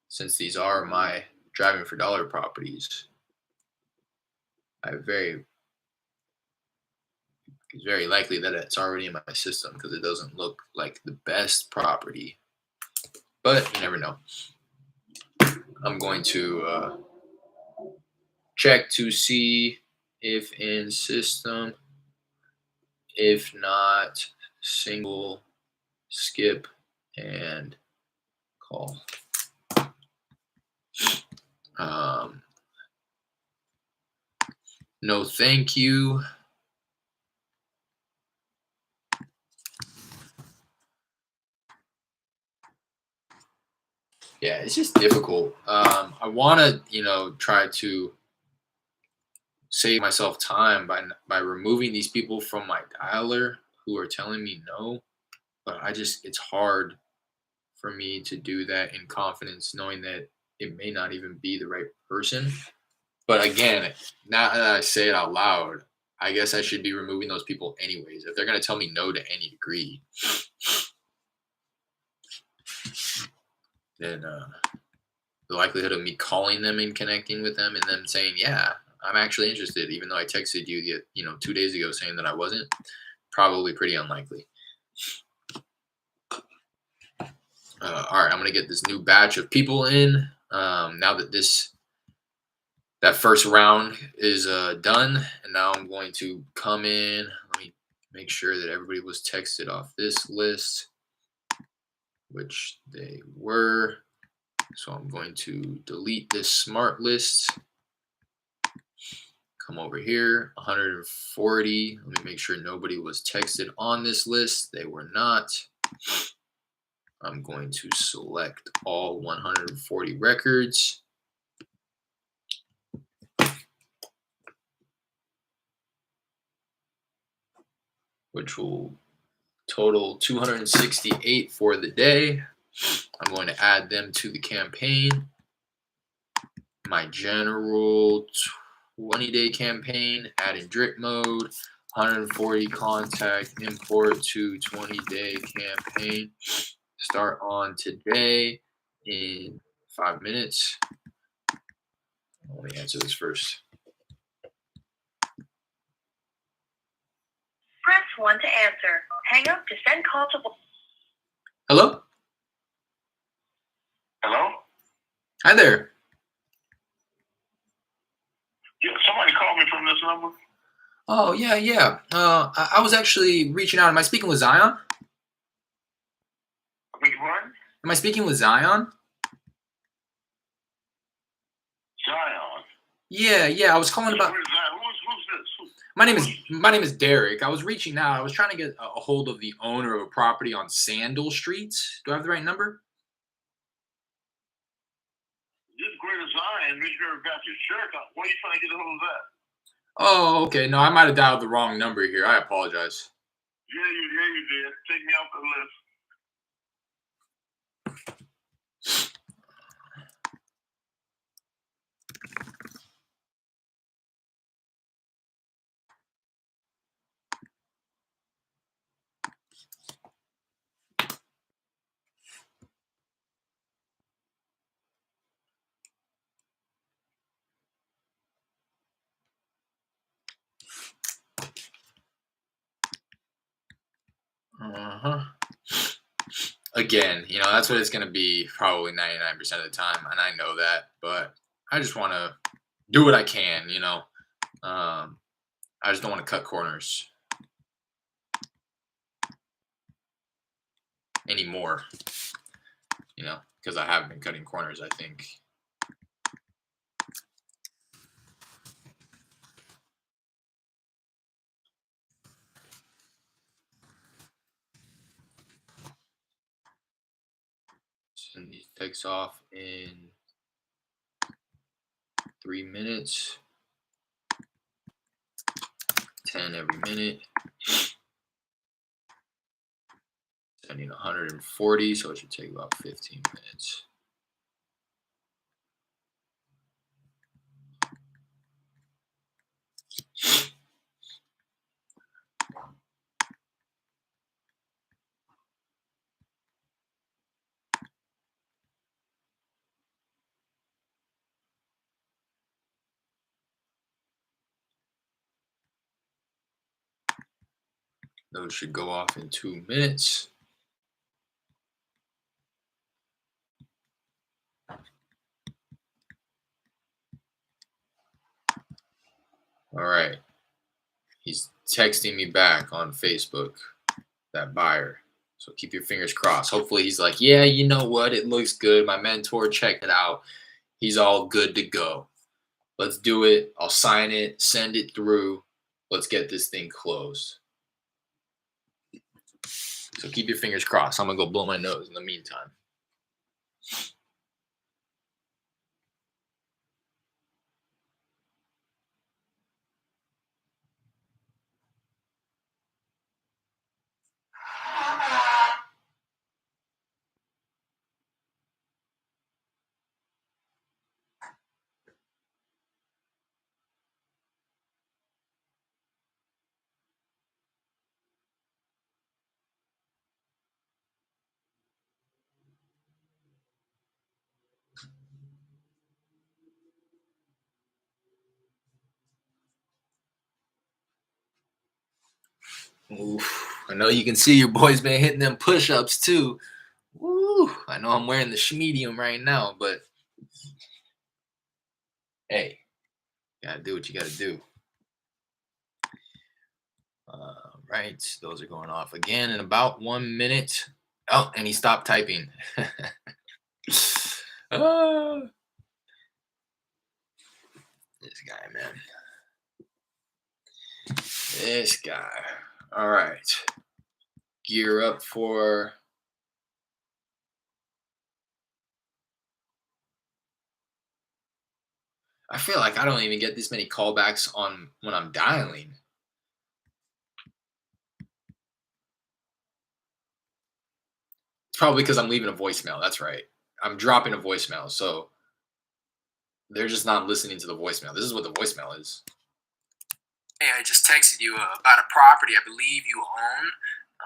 Since these are my driving for dollar properties, it's very likely that it's already in my system because it doesn't look like the best property. But you never know. I'm going to check to see if in system. If not, single, skip, and call. No, thank you. Yeah, it's just difficult. I want to, try to save myself time by removing these people from my dialer who are telling me no. But it's hard for me to do that in confidence, knowing that it may not even be the right person. But again, now that I say it out loud, I guess I should be removing those people anyways. If they're going to tell me no to any degree, then the likelihood of me calling them and connecting with them and them saying, yeah, I'm actually interested, even though I texted you, 2 days ago saying that I wasn't, probably pretty unlikely. All right, I'm going to get this new batch of people in. Now that that first round is done, and now I'm going to come in. Let me make sure that everybody was texted off this list, which they were. So I'm going to delete this smart list. Come over here, 140. Let me make sure nobody was texted on this list. They were not. I'm going to select all 140 records. Which will total 268 for the day. I'm going to add them to the campaign. My general 20-day campaign, add in drip mode, 140 contact, import to 20-day campaign. Start on today in 5 minutes. Let me answer this first. Press 1 to answer. Hang up to send call to voice. Hello? Hello? Hi there. Yeah, somebody called me from this number. Oh, yeah. I was actually reaching out. Am I speaking with Zion? I beg your pardon? Am I speaking with Zion? Zion. Yeah. I was calling about. Where's Zion? Who's this? My name is Derek. I was reaching out. I was trying to get a hold of the owner of a property on Sandal Street. Do I have the right number? This is Greater Zion, Missionary Baptist Church. Why are you trying to get a hold of that? Oh, okay. No, I might have dialed the wrong number here. I apologize. Yeah, you did. Take me off the list. Again, that's what it's going to be probably 99% of the time, and I know that, but I just want to do what I can, I just don't want to cut corners anymore, because I have been cutting corners, I think. Send these texts off in 3 minutes. 10 every minute. Sending 140, so it should take about 15 minutes. Those should go off in 2 minutes. All right. He's texting me back on Facebook, that buyer. So keep your fingers crossed. Hopefully he's like, yeah, you know what? It looks good. My mentor checked it out. He's all good to go. Let's do it. I'll sign it, send it through. Let's get this thing closed. So keep your fingers crossed. I'm going to go blow my nose in the meantime. Oof. I know you can see your boy's been hitting them push-ups too. Woo. I know I'm wearing the medium right now, but Hey, gotta do what you gotta do. Right, those are going off again in about 1 minute. Oh, and he stopped typing. Ah, this guy, man. This guy. All right. Gear up for. I feel like I don't even get this many callbacks on when I'm dialing. It's probably because I'm leaving a voicemail. That's right. I'm dropping a voicemail. So they're just not listening to the voicemail. This is what the voicemail is. Hey, I just texted you about a property I believe you own.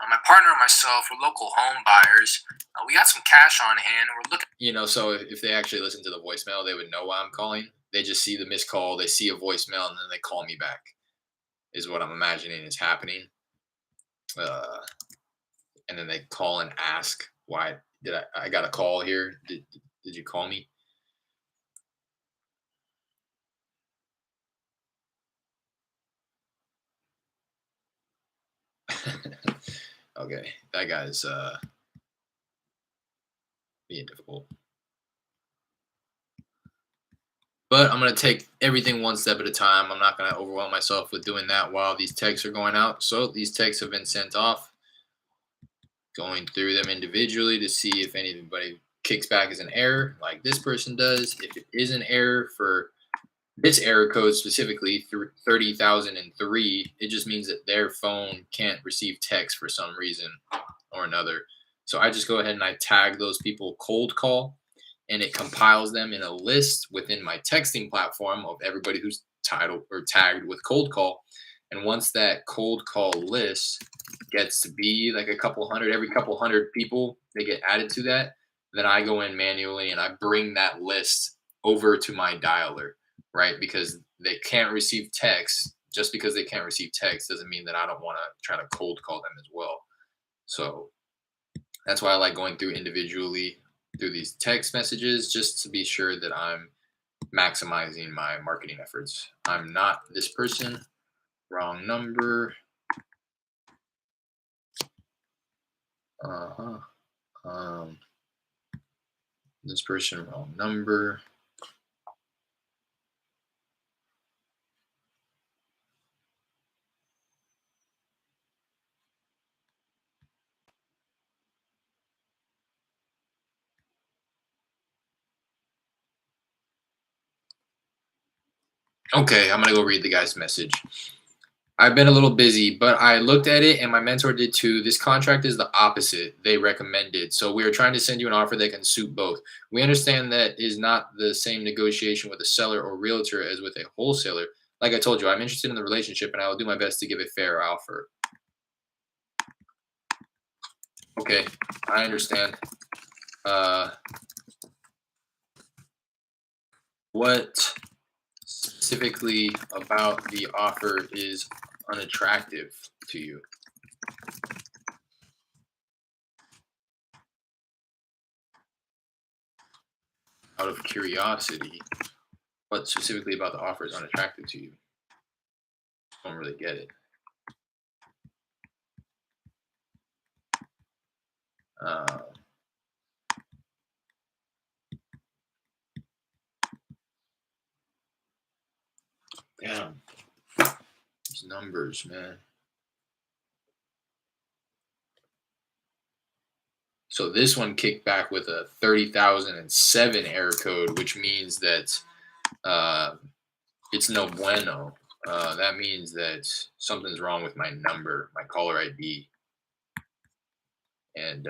My partner and myself, we're local home buyers. We got some cash on hand, and we're looking. So if they actually listen to the voicemail, they would know why I'm calling. They just see the missed call, they see a voicemail, and then they call me back. Is what I'm imagining is happening. And then they call and ask, "Why did I got a call here? Did you call me?" Okay, that guy's being difficult. But I'm going to take everything one step at a time. I'm not going to overwhelm myself with doing that while these texts are going out. So these texts have been sent off. Going through them individually to see if anybody kicks back as an error, like this person does. If it is an error for this error code specifically, 30,003, it just means that their phone can't receive text for some reason or another. So I just go ahead and I tag those people cold call, and it compiles them in a list within my texting platform of everybody who's titled or tagged with cold call. And once that cold call list gets to be like a couple hundred, every couple hundred people, they get added to that, then I go in manually and I bring that list over to my dialer, right? Because they can't receive text. Just because they can't receive text doesn't mean that I don't want to try to cold call them as well. So that's why I like going through individually through these text messages, just to be sure that I'm maximizing my marketing efforts. I'm not this person. Wrong number. This person, wrong number. Okay, I'm gonna go read the guy's message. I've been a little busy, but I looked at it and my mentor did too. This contract is the opposite they recommended. So we are trying to send you an offer that can suit both. We understand that is not the same negotiation with a seller or realtor as with a wholesaler. Like I told you, I'm interested in the relationship and I will do my best to give a fair offer. Okay, I understand. What specifically about the offer is unattractive to you? Out of curiosity, what specifically about the offer is unattractive to you? Don't really get it. Damn, these numbers, man. So this one kicked back with a 30,007 error code, which means that it's no bueno. That means that something's wrong with my number, my caller ID. And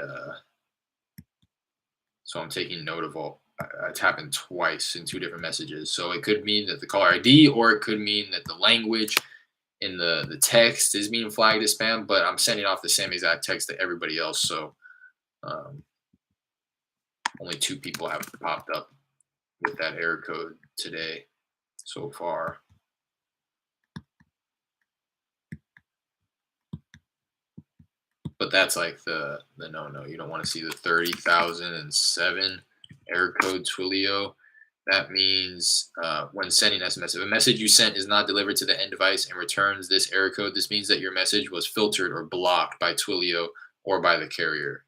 so I'm taking note of all. It's happened twice in two different messages. So it could mean that the caller ID, or it could mean that the language in the text is being flagged as spam, but I'm sending off the same exact text to everybody else. So only two people have popped up with that error code today so far. But that's like the no. You don't want to see the 30,007 error code Twilio. That means when sending SMS. If a message you sent is not delivered to the end device and returns this error code, this means that your message was filtered or blocked by Twilio or by the carrier.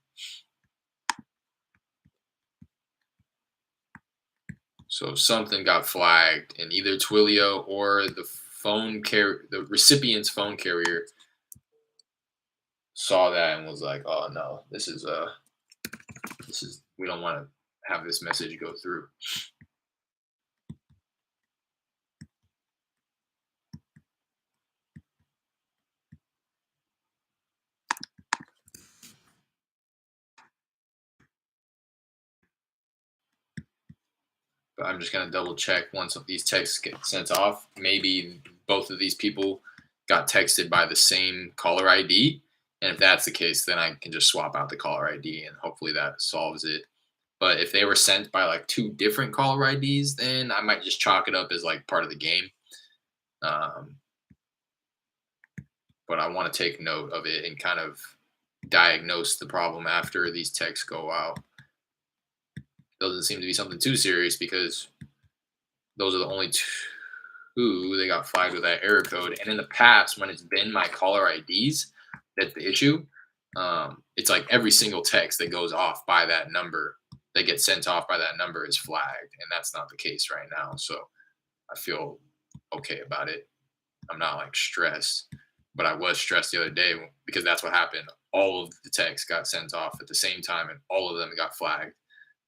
So something got flagged, and either Twilio or the recipient's phone carrier saw that and was like, "Oh no, this is we don't want to have this message go through." But I'm just gonna double check once these texts get sent off. Maybe both of these people got texted by the same caller ID, and if that's the case, then I can just swap out the caller ID, and hopefully that solves it. But if they were sent by like two different caller IDs, then I might just chalk it up as like part of the game. Um, but I want to take note of it and kind of diagnose the problem after these texts go out. Doesn't seem to be something too serious because those are the only two they got flagged with that error code. And in the past, when it's been my caller IDs, that's the issue. It's like every single text that goes off by that number, that gets sent off by that number, is flagged, and that's not the case right now. So I feel okay about it. I'm not like stressed, but I was stressed the other day because that's what happened. All of the texts got sent off at the same time, and all of them got flagged.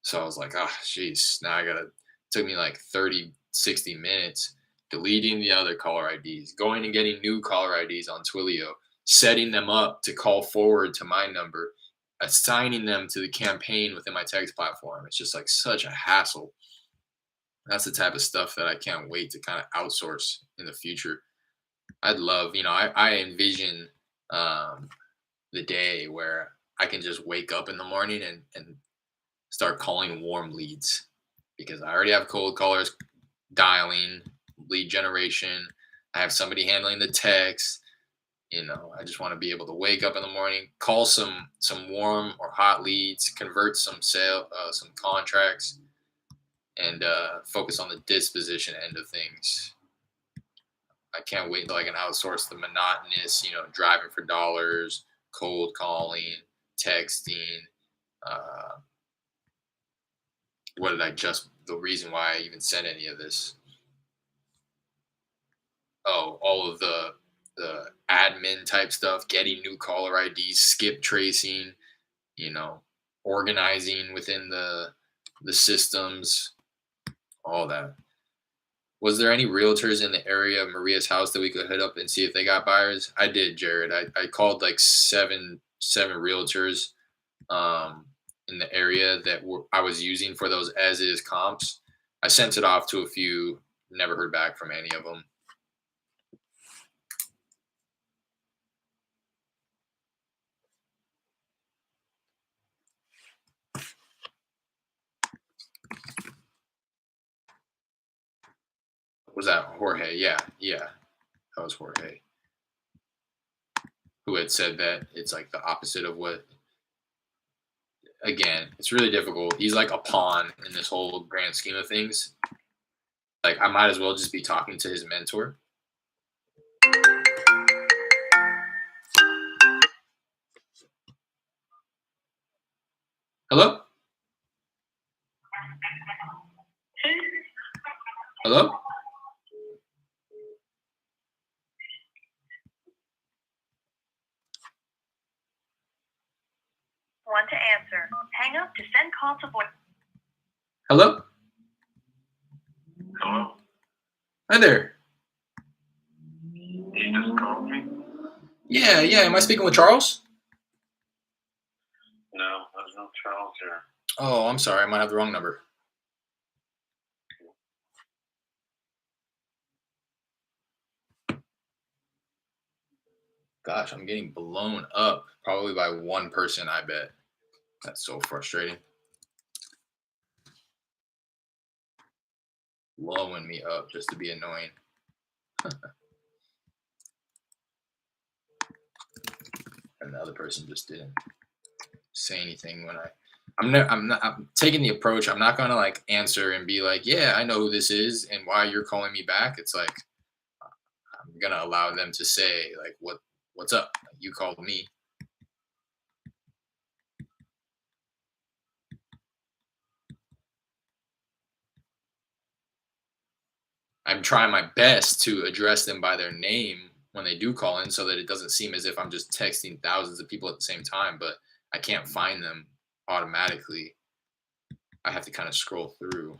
So I was like, oh, jeez, now I gotta, it took me like 30, 60 minutes deleting the other caller IDs, going and getting new caller IDs on Twilio, setting them up to call forward to my number, assigning them to the campaign within my text platform. It's just like such a hassle. That's the type of stuff that I can't wait to kind of outsource in the future. I'd love, I envision the day where I can just wake up in the morning and start calling warm leads because I already have cold callers dialing, lead generation. I have somebody handling the text. I just want to be able to wake up in the morning, call some warm or hot leads, convert some some contracts, and focus on the disposition end of things. I can't wait until I can outsource the monotonous, driving for dollars, cold calling, texting. Uh, the reason why I even sent any of this. Oh, all of the admin type stuff, getting new caller IDs, skip tracing, organizing within the systems, all that. Was there any realtors in the area of Maria's house that we could hit up and see if they got buyers? I did, Jared. I called like seven realtors in the area that I was using for those as is comps. I sent it off to a few, never heard back from any of them. Was that Jorge? Yeah, that was Jorge, who had said that it's like the opposite of what. Again, it's really difficult. He's like a pawn in this whole grand scheme of things. Like, I might as well just be talking to his mentor. Hello? Hello? Want to answer. Hang up to send call to voice. Hello? Hello? Hi there. You just called me? Yeah. Am I speaking with Charles? No, there's no Charles here. Oh, I'm sorry. I might have the wrong number. Gosh, I'm getting blown up. Probably by one person, I bet. That's so frustrating. Blowing me up just to be annoying. And the other person just didn't say anything when I I'm taking the approach. I'm not gonna like answer and be like, yeah, I know who this is and why you're calling me back. It's like I'm gonna allow them to say like, what's up? You called me. I'm trying my best to address them by their name when they do call in so that it doesn't seem as if I'm just texting thousands of people at the same time, but I can't find them automatically. I have to kind of scroll through.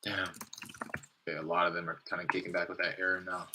Damn. Okay, a lot of them are kind of kicking back with that error now.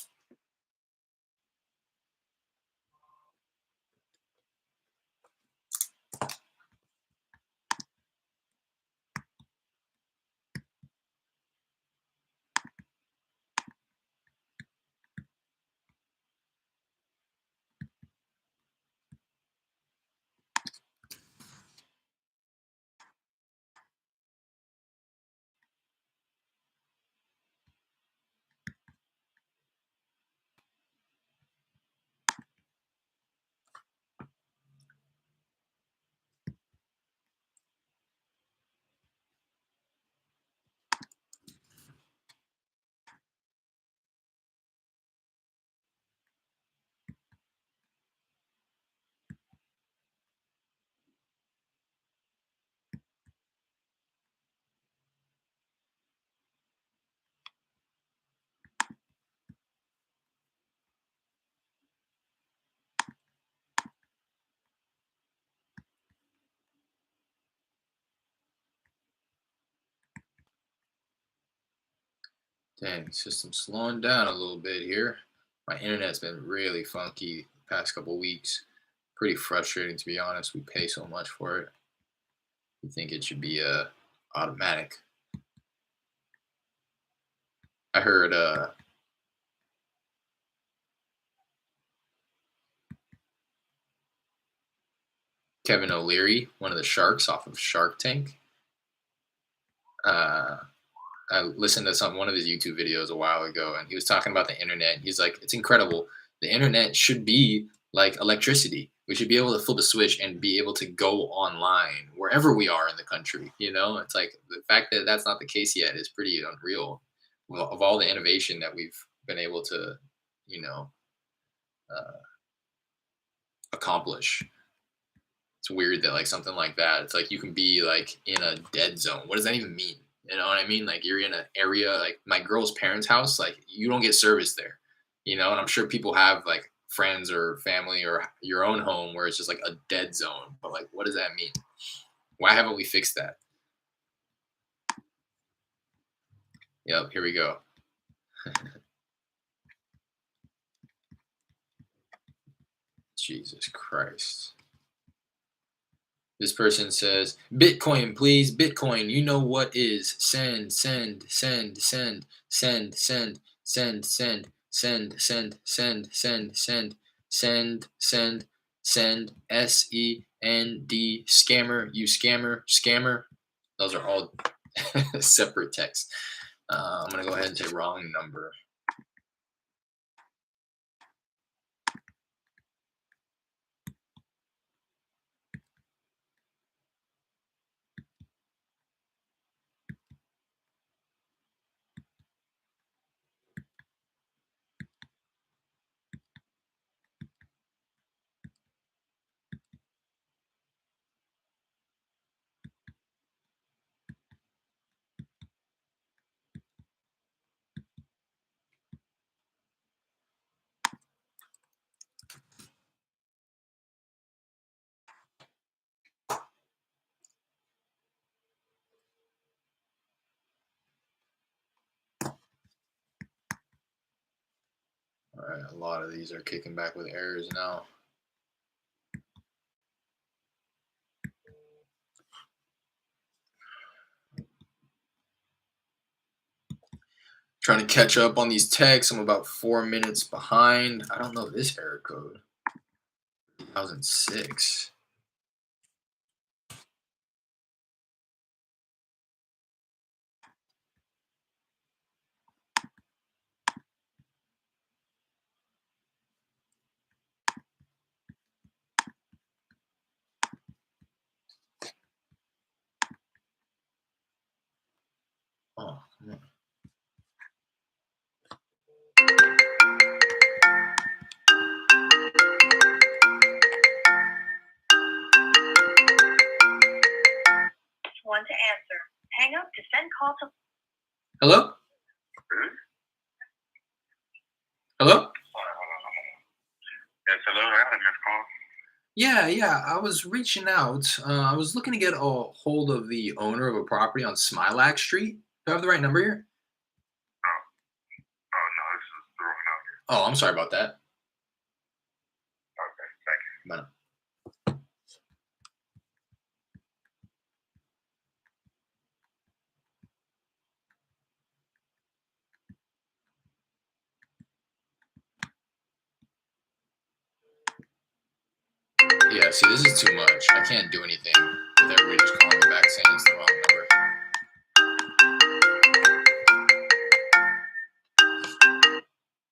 Dang, system's slowing down a little bit here. My internet's been really funky the past couple weeks. Pretty frustrating, to be honest. We pay so much for it. You think it should be automatic. I heard Kevin O'Leary, one of the sharks off of Shark Tank. I listened to one of his YouTube videos a while ago, and he was talking about the internet. He's like, it's incredible. The internet should be like electricity. We should be able to flip a switch and be able to go online wherever we are in the country. You know, it's like the fact that that's not the case yet is pretty unreal. Well, of all the innovation that we've been able to, you know, uh, accomplish, it's weird that like something like that. It's like you can be like in a dead zone. What does that even mean? You know what I mean? Like you're in an area like my girl's parents' house. Like you don't get service there. You know, and I'm sure people have like friends or family or your own home where it's just like a dead zone. But like, what does that mean? Why haven't we fixed that? Yep, here we go. Jesus Christ. This person says, Bitcoin, please. Bitcoin. You know what is. Send, send, send, send, send, send, send, send, send, send, send, send, send, send, send, send, SEND, scammer, you scammer, scammer. Those are all separate texts. I'm going to go ahead and say wrong number. All right, a lot of these are kicking back with errors now. Trying to catch up on these texts. I'm about 4 minutes behind. I don't know this error code. 2006. Oh, come on. One to answer. Hang up to send call to. Hello? Hello? Yes, hello. I had a missed call. Yeah. I was reaching out. I was looking to get a hold of the owner of a property on Smilax Street. Do I have the right number here? Oh, no, this is the wrong number. Oh, I'm sorry about that. Okay, thank you. Bye now. Yeah, see, this is too much. I can't do anything with everybody just calling me back saying it's the wrong number.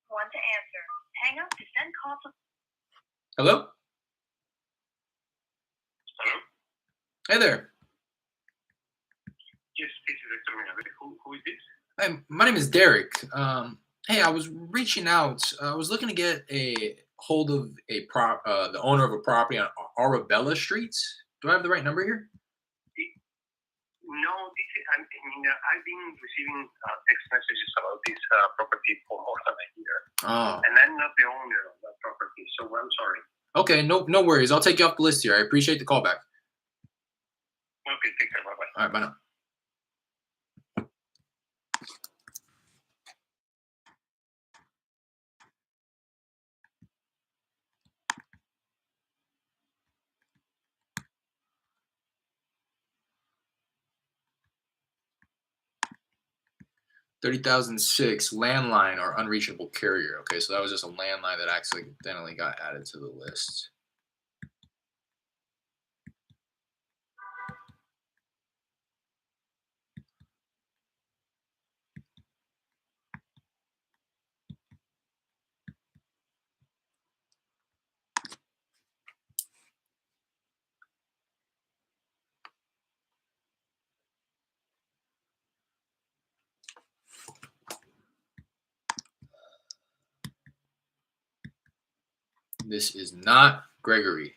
One to answer. Hang up to send call to. Hello? Hello? Hey there. Yes, this is Victor. Who is this? Hi, my name is Derek. Hey, I was reaching out. I was looking to get a hold of the owner of a property on Arabella Street. Do I have the right number here? No, this is, I've been receiving text messages about this property for more than a year. Oh, And I'm not the owner of that property, so I'm sorry. okay. No worries. I'll take you off the list here. I appreciate the call back. Okay, take care. Bye-bye. All right, bye now. $30,006 landline or unreachable carrier. Okay, so that was just a landline that accidentally got added to the list. This is not Gregory.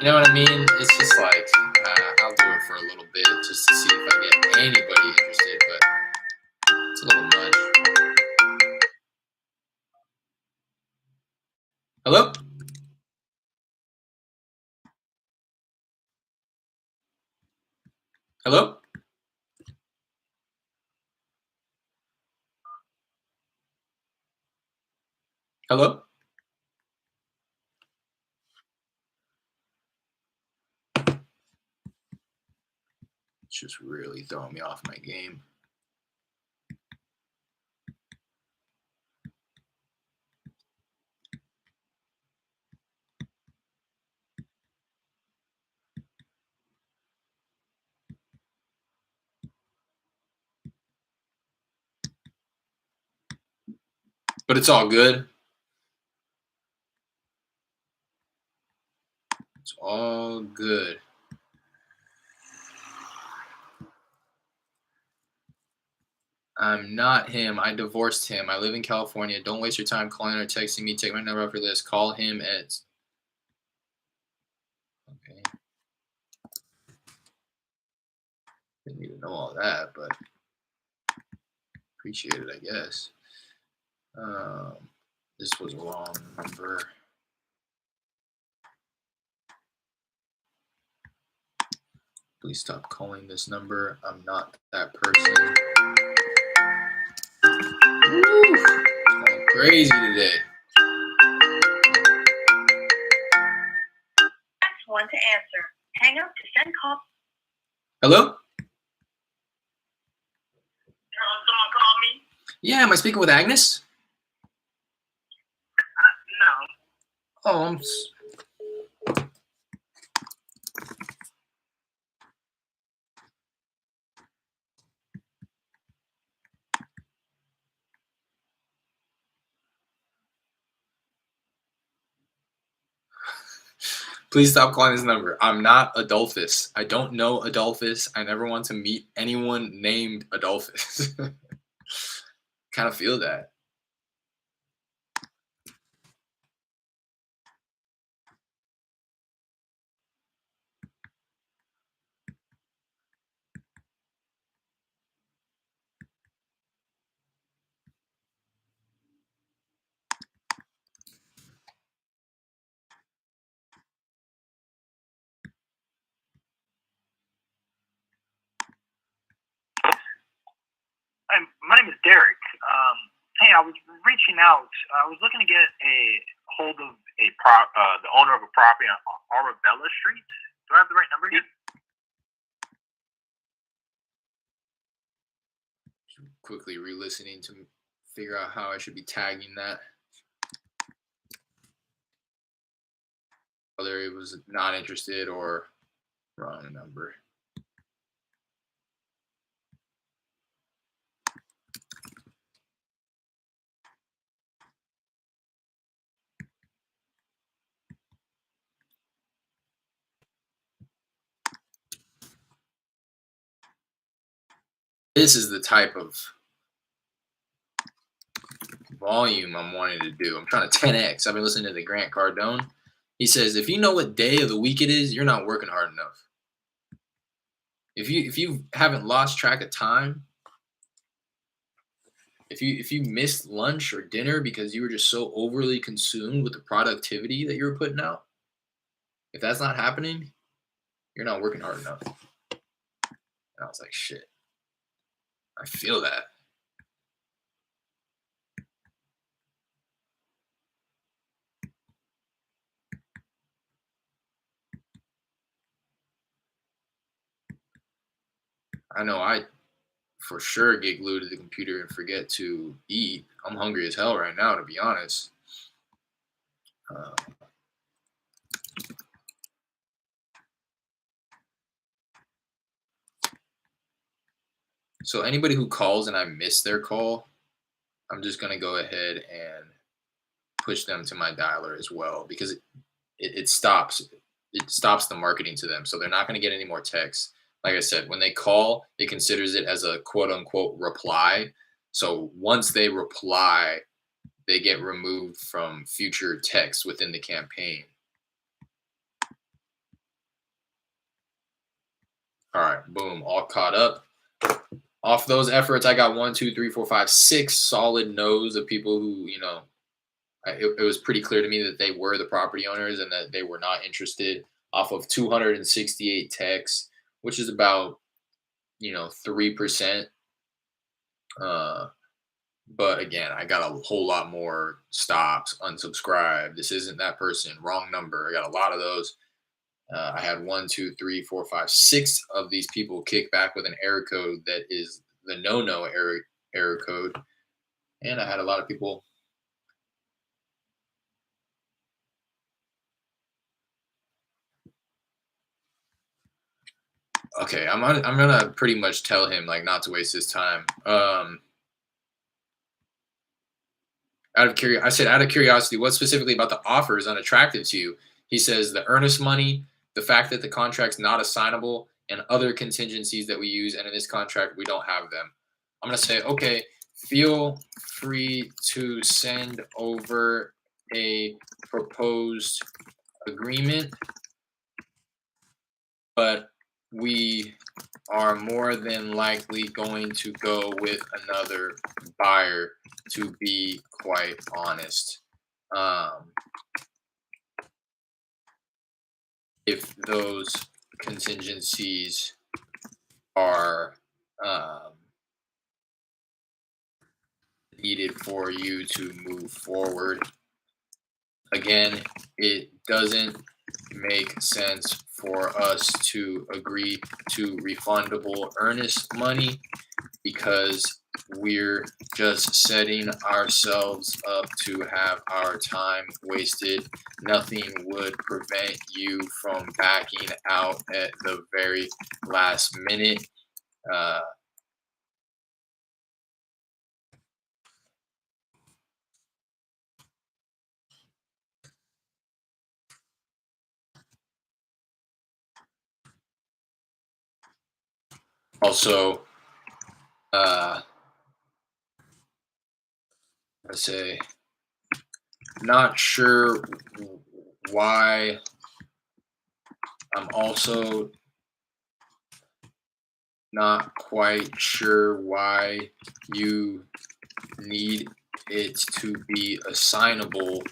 You know what I mean? It's just like, I'll do it for a little bit just to see if I get anybody interested, but it's a little much. Hello? Hello? Hello? It's just really throwing me off my game. but it's all good. It's all good. I'm not him. I divorced him. I live in California. Don't waste your time calling or texting me. Take my number off your list. Call him at. Okay. Didn't need to know all that, but appreciate it, I guess. This was a wrong number. Please stop calling this number. I'm not that person. Woo! It's going crazy today. Press 1 to answer. Hang up to send call. Hello? Someone called me? Yeah, am I speaking with Agnes? No. Oh, please stop calling this number. I'm not Adolphus. I don't know Adolphus. I never want to meet anyone named Adolphus. Kind of feel that. Hi, my name is Derek. Hey, I was reaching out. I was looking to get a hold of the owner of a property on Arabella Street. Do I have the right number here? Quickly re-listening to figure out how I should be tagging that. Whether it was not interested or wrong number. This is the type of volume I'm wanting to do. I'm trying to 10x. I've been listening to the Grant Cardone. He says, if you know what day of the week it is, you're not working hard enough. If you haven't lost track of time, if you missed lunch or dinner because you were just so overly consumed with the productivity that you were putting out, if that's not happening, you're not working hard enough. And I was like, shit. I feel that. I know I for sure get glued to the computer and forget to eat. I'm hungry as hell right now, to be honest. So anybody who calls and I miss their call, I'm just going to go ahead and push them to my dialer as well, because it stops the marketing to them. So they're not going to get any more texts. Like I said, when they call, it considers it as a quote unquote reply. So once they reply, they get removed from future texts within the campaign. All right, boom, all caught up. Off those efforts, I got 1, 2, 3, 4, 5, 6 solid no's of people who, it was pretty clear to me that they were the property owners and that they were not interested, off of 268 texts, which is about, 3%. But again, I got a whole lot more stops, unsubscribe. This isn't that person, wrong number. I got a lot of those. I had 1, 2, 3, 4, 5, 6 of these people kick back with an error code that is the no error code, and I had a lot of people. Okay, I'm gonna pretty much tell him like not to waste his time. I said, out of curiosity, what specifically about the offer is unattractive to you? He says the earnest money, the fact that the contract's not assignable, and other contingencies that we use. And in this contract, we don't have them. I'm going to say, okay, feel free to send over a proposed agreement, but we are more than likely going to go with another buyer, to be quite honest. If those contingencies are needed for you to move forward. Again, it doesn't make sense for us to agree to refundable earnest money because we're just setting ourselves up to have our time wasted. Nothing would prevent you from backing out at the very last minute. Also, let's say, not sure why. I'm also not quite sure why you need it to be assignable.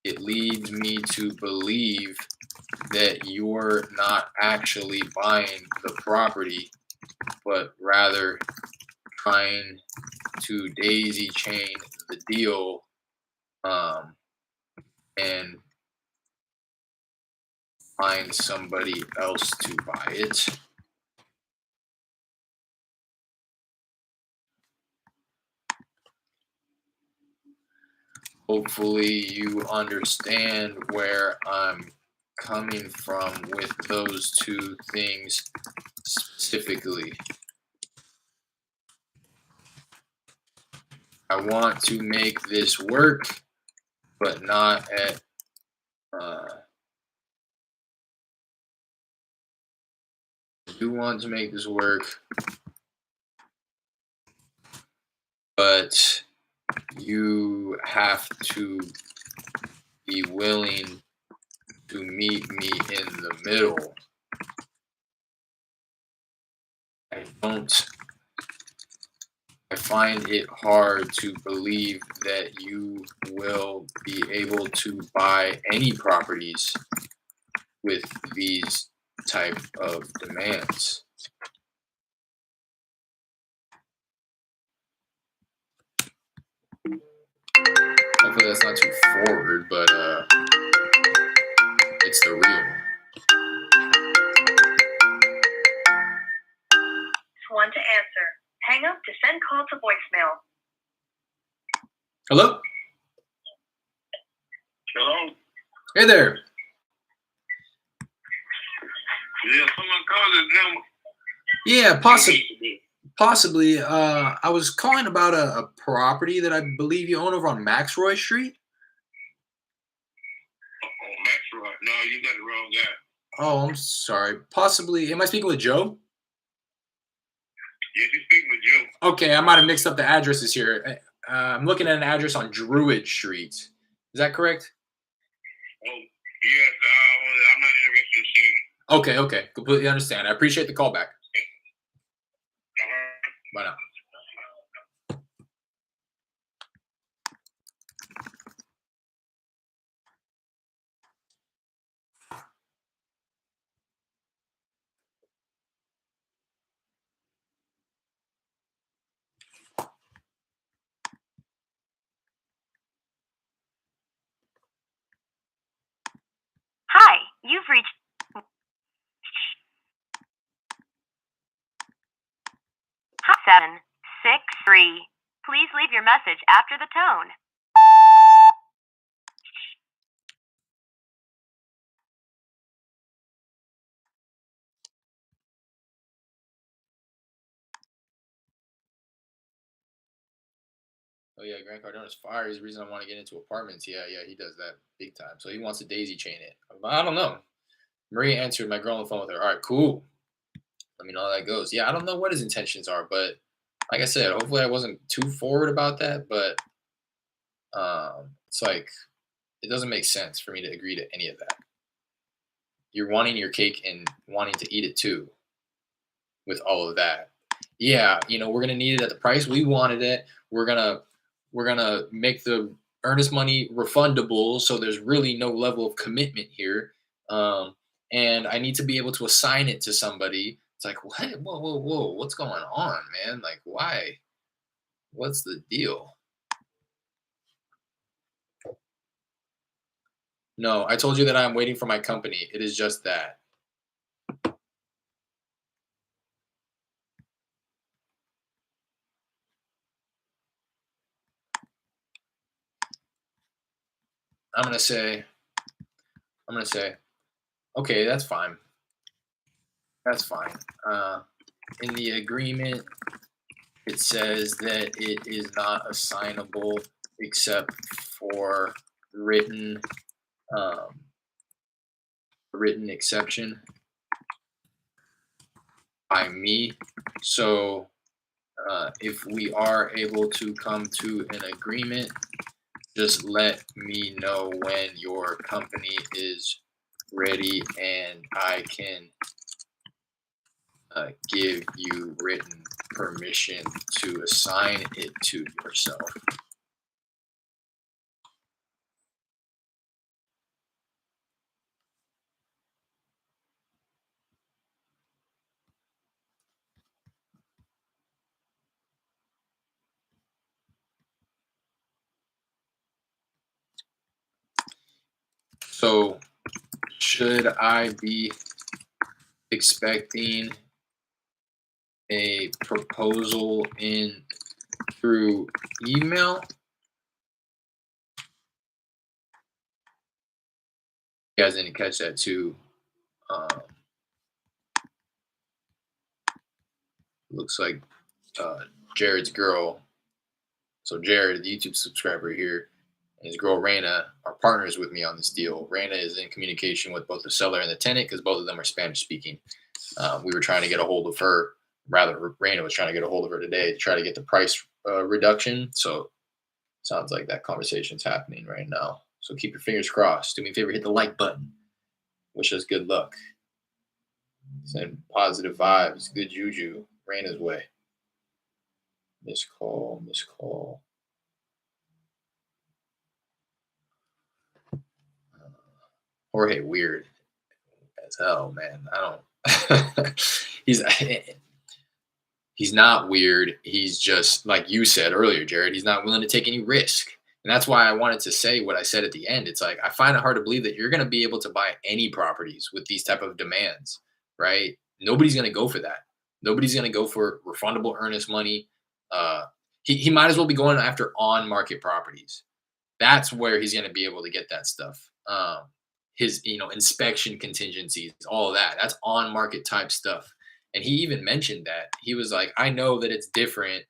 It leads me to believe that you're not actually buying the property, but rather trying to daisy chain the deal and find somebody else to buy it. Hopefully you understand where I'm coming from with those two things specifically. I want to make this work, but not at I do want to make this work, but you have to be willing to meet me in the middle. I find it hard to believe that you will be able to buy any properties with these type of demands. Hopefully that's not too forward, but it's the real. One to answer. Hang up to send call to voicemail. Hello? Hello? Hey there. Yeah, someone called this number. Yeah, possibly. I was calling about a property that I believe you own over on Maxroy Street. Oh, Maxroy. No, you got the wrong guy. Oh, I'm sorry. Possibly. Am I speaking with Joe? Yes, you're speaking with Joe. Okay, I might have mixed up the addresses here. I'm looking at an address on Druid Street. Is that correct? Oh, yes, I'm not interested in seeing. Okay. Completely understand. I appreciate the call back. Bye now. Hi, you've reached 763. Please leave your message after the tone. Oh yeah, Grant Cardone's fire is the reason I want to get into apartments. Yeah, yeah, he does that big time. So he wants to daisy chain it. I don't know. Maria answered my girl on the phone with her. All right, cool. Let me know how that goes. Yeah, I don't know what his intentions are, but like I said, hopefully I wasn't too forward about that. But it's like it doesn't make sense for me to agree to any of that. You're wanting your cake and wanting to eat it too with all of that. Yeah, we're gonna need it at the price we wanted it. We're gonna make the earnest money refundable, so there's really no level of commitment here. Um, and I need to be able to assign it to somebody. It's like, what? Whoa, whoa, whoa! What's going on, man? Like, why? What's the deal? No, I told you that I'm waiting for my company. It is just that. I'm gonna say, I'm gonna say, okay, that's fine. That's fine. In the agreement, it says that it is not assignable except for written um, written exception by me. So if we are able to come to an agreement, just let me know when your company is ready and I can give you written permission to assign it to yourself. So, should I be expecting a proposal in through email? You guys didn't catch that too. Um, looks like Jared's girl. So Jared, the YouTube subscriber here, and his girl Raina are partners with me on this deal. Raina is in communication with both the seller and the tenant because both of them are Spanish speaking. We were trying to get a hold of her. Rather, Raina was trying to get a hold of her today to try to get the price reduction. So sounds like that conversation's happening right now. So keep your fingers crossed. Do me a favor, hit the like button. Wish us good luck. Send positive vibes, good juju. Raina's way. Miss call, miss call. Jorge weird as hell, man. I don't. He's not weird. He's just like you said earlier, Jared. He's not willing to take any risk, and that's why I wanted to say what I said at the end. It's like I find it hard to believe that you're going to be able to buy any properties with these type of demands, right? Nobody's going to go for that. Nobody's going to go for refundable earnest money. He might as well be going after on market properties. That's where he's going to be able to get that stuff. His inspection contingencies, all of that. That's on market type stuff. And he even mentioned that he was like, I know that it's different.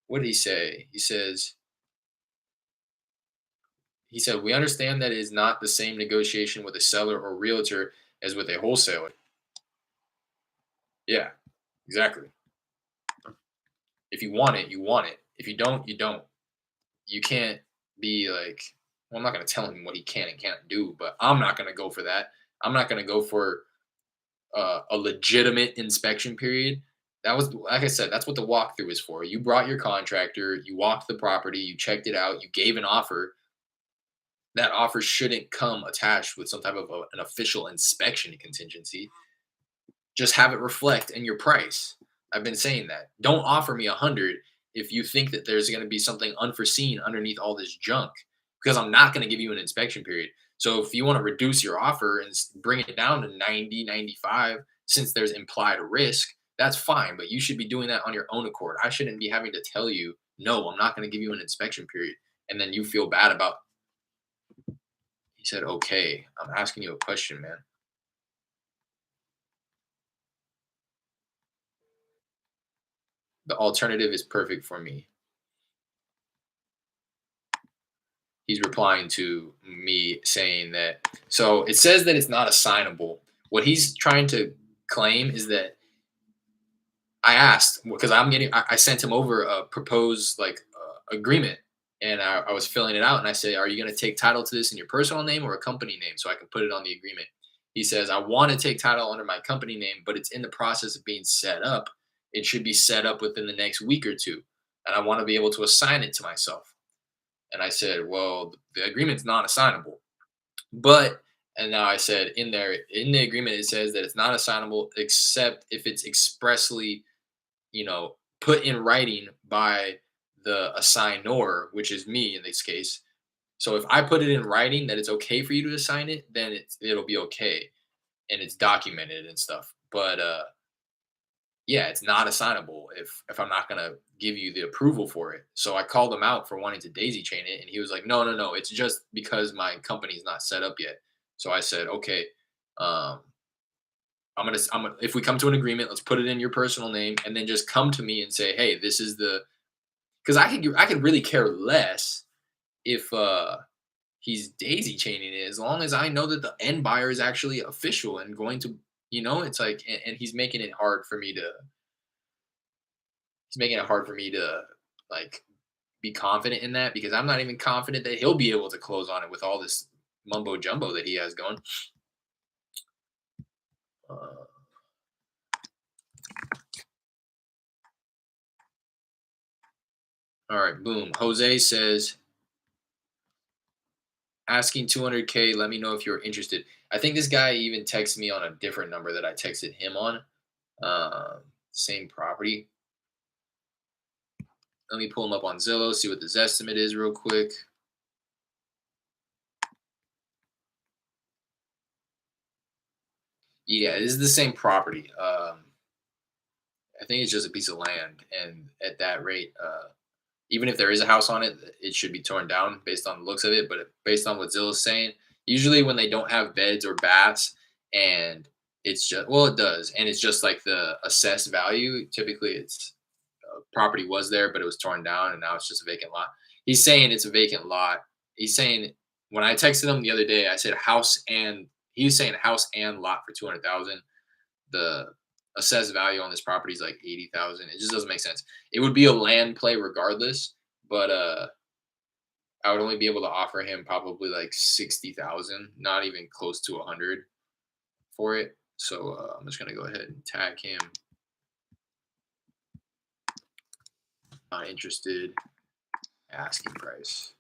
What did he say? He said we understand that it is not the same negotiation with a seller or realtor as with a wholesaler. Yeah, exactly. If you want it, you want it. If you don't, you don't. You can't be like, well, I'm not going to tell him what he can and can't do, but I'm not going to go for that. I'm not going to go for a legitimate inspection period. That was, like I said, that's what the walkthrough is for. You brought your contractor, you walked the property, you checked it out, you gave an offer. That offer shouldn't come attached with some type of an official inspection contingency. Just have it reflect in your price. I've been saying that. Don't offer me 100 if you think that there's going to be something unforeseen underneath all this junk, because I'm not going to give you an inspection period. So if you want to reduce your offer and bring it down to 90, 95, since there's implied risk, that's fine. But you should be doing that on your own accord. I shouldn't be having to tell you, no, I'm not going to give you an inspection period. And then you feel bad about. He said, okay, I'm asking you a question, man. The alternative is perfect for me. he's replying to me saying that. So it says that it's not assignable. What he's trying to claim is that I asked because I sent him over a proposed agreement, and I was filling it out, and I said, "Are you going to take title to this in your personal name or a company name so I can put it on the agreement?" He says, "I want to take title under my company name, but it's in the process of being set up. It should be set up within the next week or two, and I want to be able to assign it to myself." And I said, "Well, the agreement's non-assignable." But and now I said in the agreement it says that it's not assignable except if it's expressly put in writing by the assignor, which is me in this case. So if I put it in writing that it's okay for you to assign it, then it'll be okay and it's documented and stuff. But yeah, it's not assignable if I'm not gonna give you the approval for it. So I called him out for wanting to daisy chain it, and he was like, "No, no, no, it's just because my company's not set up yet." So I said, "Okay, um, I'm gonna if we come to an agreement, let's put it in your personal name, and then just come to me and say, hey, this is the because I could really care less if he's daisy chaining it as long as I know that the end buyer is actually official and going to it's like and he's making it hard for me to like be confident in that because I'm not even confident that he'll be able to close on it with all this mumbo jumbo that he has going. Uh, all right, boom. Jose says asking 200K. Let me know if you're interested. I think this guy even texted me on a different number that I texted him on. Same property. Let me pull him up on Zillow, see what the Zestimate is real quick. Yeah, this is the same property. I think it's just a piece of land, and at that rate, even if there is a house on it, it should be torn down based on the looks of it. But based on what Zillow's saying, usually when they don't have beds or baths, and it's just it does, and it's just like the assessed value. Typically, it's property was there, but it was torn down, and now it's just a vacant lot. He's saying it's a vacant lot. He's saying when I texted him the other day, I said house and he was saying house and lot for 200,000. The assessed value on this property is like 80,000. It just doesn't make sense. It would be a land play regardless, but I would only be able to offer him probably like 60,000, not even close to 100 for it. So I'm just gonna go ahead and tag him. Not interested. Asking price.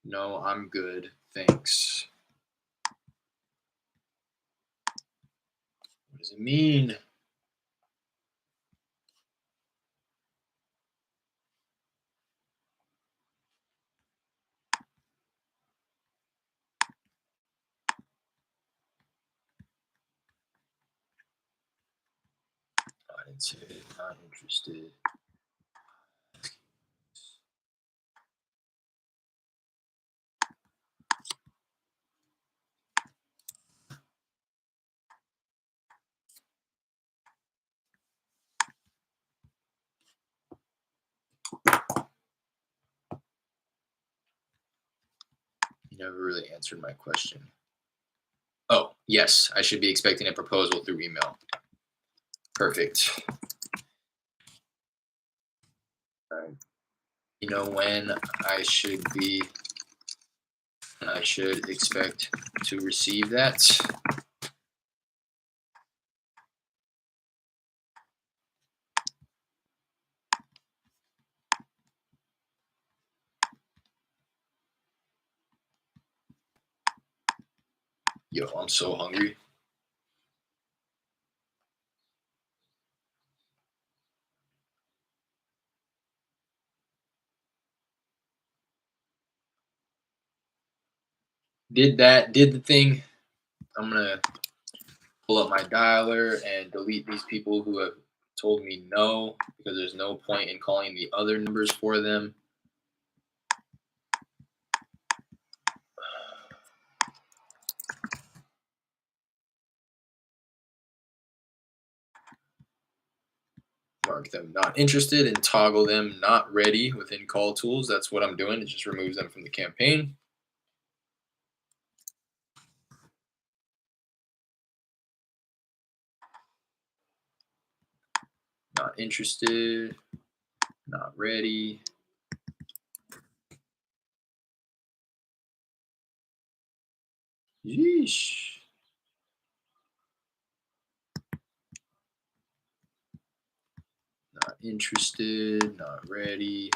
No, I'm good. Thanks. What does it mean? I didn't say it. Not interested. You never really answered my question. Oh, yes, I should be expecting a proposal through email. Perfect. All right. You know when I should expect to receive that. Yo, I'm so hungry. Did the thing. I'm gonna pull up my dialer and delete these people who have told me no, because there's no point in calling the other numbers for them. Mark them not interested and toggle them not ready within call tools. That's what I'm doing. It just removes them from the campaign. Not interested, not ready. Yeesh. Not interested, not ready.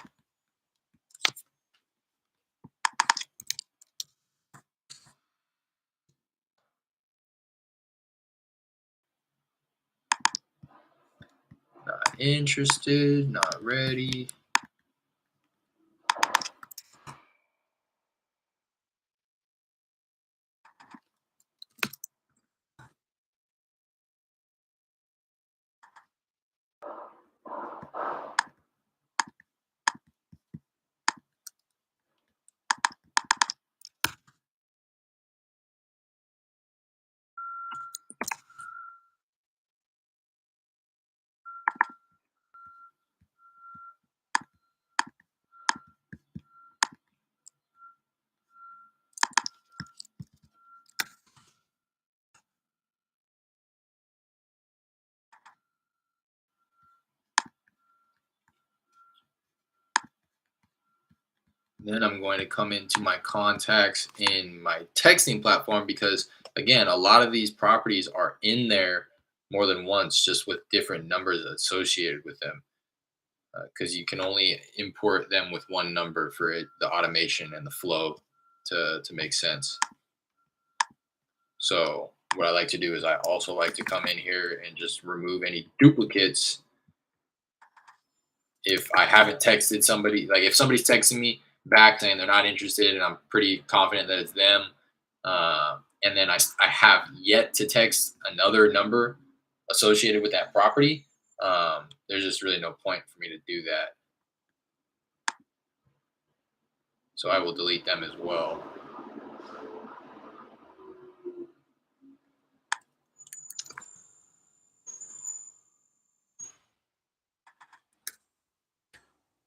Not interested, not ready. Then I'm going to come into my contacts in my texting platform because, again, a lot of these properties are in there more than once, just with different numbers associated with them. Because you can only import them with one number for it, the automation and the flow to make sense. So what I like to do is I also like to come in here and just remove any duplicates. If I haven't texted somebody, like if somebody's texting me back saying they're not interested and I'm pretty confident that it's them, and then I have yet to text another number associated with that property, there's just really no point for me to do that. So I will delete them as well.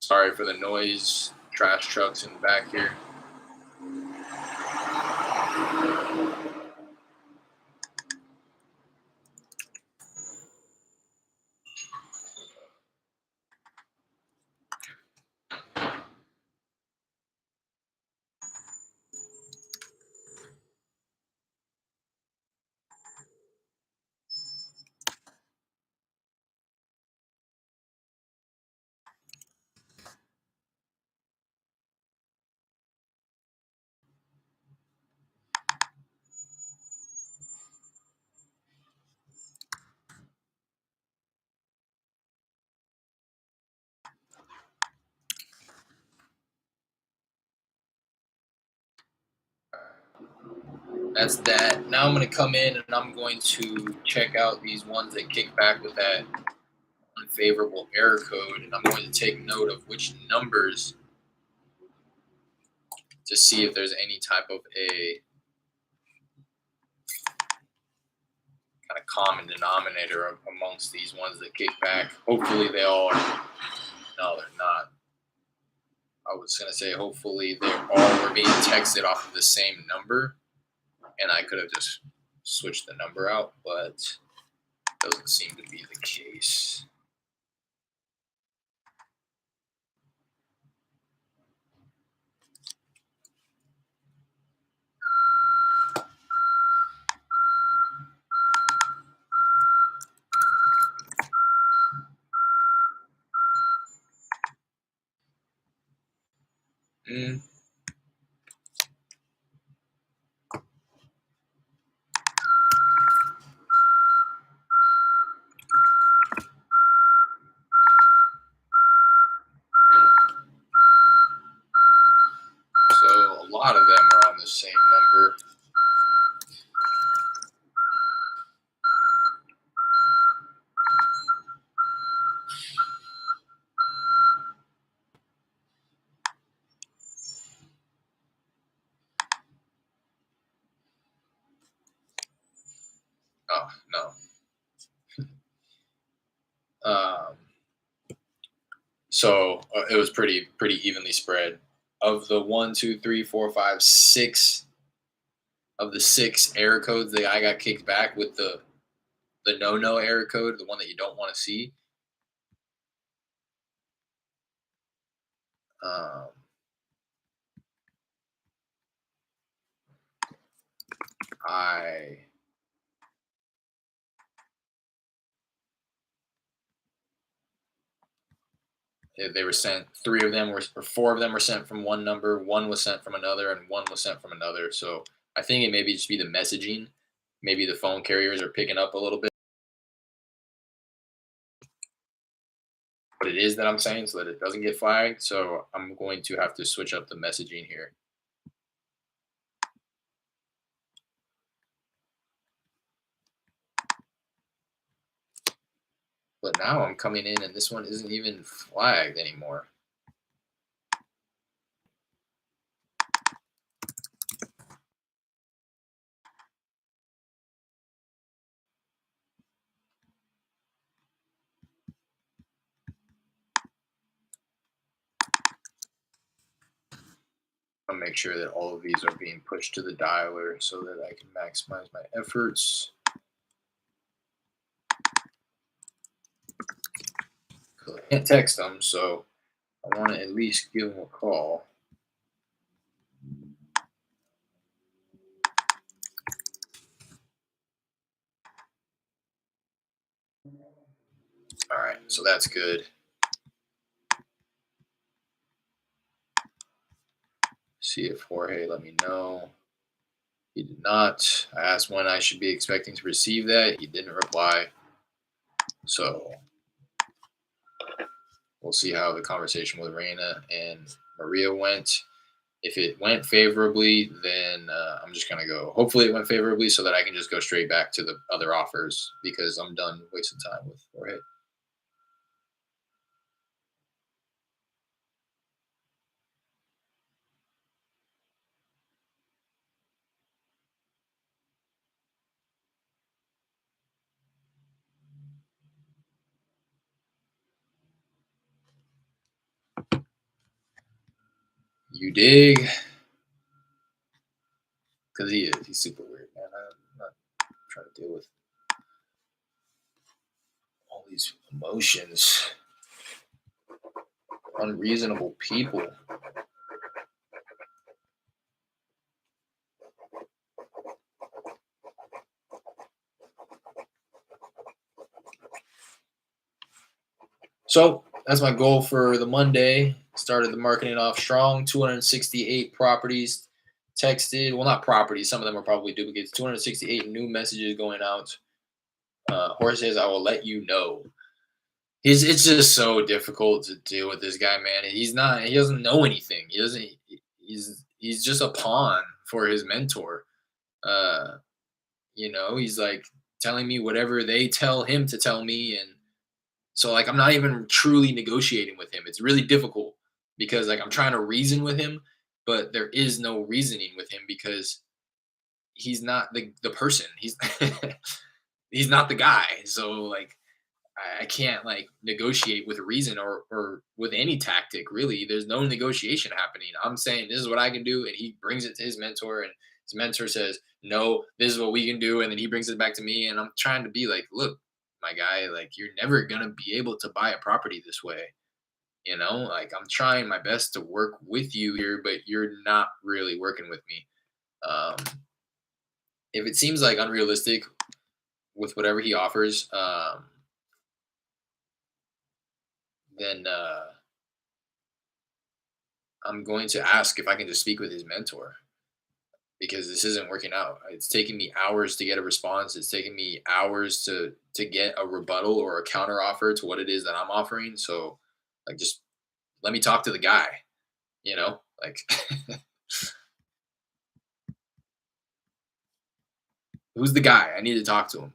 Sorry for the noise, trash trucks in the back here. That's that. Now I'm going to come in and I'm going to check out these ones that kick back with that unfavorable error code, and I'm going to take note of which numbers to see if there's any type of a kind of common denominator amongst these ones that kick back. Hopefully they all are. No, they're not. I was going to say hopefully they all were being texted off of the same number, and I could have just switched the number out, but doesn't seem to be the case. So a lot of them are on the same number. no. Um, so it was pretty evenly spread. Of the 6 of the 6 error codes that I got kicked back with the no error code, the one that you don't want to see. Um, I they were sent 3 of them were or 4 of them were sent from one number, 1 was sent from another, and 1 was sent from another. So I think it maybe just be the messaging. Maybe the phone carriers are picking up a little bit what it is that I'm saying so that it doesn't get flagged. So I'm going to have to switch up the messaging here. But now I'm coming in and this one isn't even flagged anymore. I'll make sure that all of these are being pushed to the dialer so that I can maximize my efforts. I can't text them, so I want to at least give them a call. All right, so that's good. See if Jorge let me know. He did not. I asked when I should be expecting to receive that. He didn't reply. So we'll see how the conversation with Reina and Maria went. If it went favorably, then I'm just going to go. Hopefully it went favorably so that I can just go straight back to the other offers because I'm done wasting time with Jorge. You dig? Because he is. He's super weird, man. I'm not trying to deal with all these emotions. Unreasonable people. So that's my goal for the Monday. Started the marketing off strong. 268 properties texted. Well, not properties. Some of them are probably duplicates. 268 new messages going out. Horse says, "I will let you know." It's just so difficult to deal with this guy, man. He's not. He doesn't know anything. He doesn't. He's just a pawn for his mentor. Uh, he's like telling me whatever they tell him to tell me, and so like I'm not even truly negotiating with him. It's really difficult because like I'm trying to reason with him, but there is no reasoning with him because he's not the person. He's he's not the guy. So like I can't like negotiate with reason or with any tactic really. There's no negotiation happening. I'm saying this is what I can do, and he brings it to his mentor, and his mentor says, "No, this is what we can do," and then he brings it back to me, and I'm trying to be like, "Look, my guy, like you're never gonna be able to buy a property this way." Like I'm trying my best to work with you here, but you're not really working with me. Um, if it seems like unrealistic with whatever he offers, then I'm going to ask if I can just speak with his mentor because this isn't working out. It's taking me hours to get a response. It's taking me hours to get a rebuttal or a counter offer to what it is that I'm offering. So, like, just let me talk to the guy. Like, who's the guy? I need to talk to him.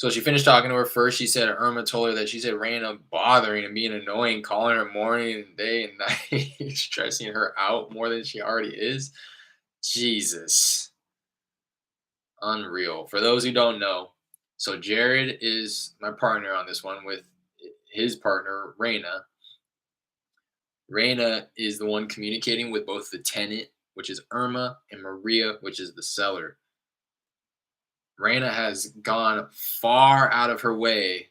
So she finished talking to her first. She said Irma told her that she said Raina bothering and being annoying, calling her morning and day and night, stressing her out more than she already is. Jesus. Unreal. For those who don't know, so Jared is my partner on this one with his partner, Raina. Raina is the one communicating with both the tenant, which is Irma, and Maria, which is the seller. Raina has gone far out of her way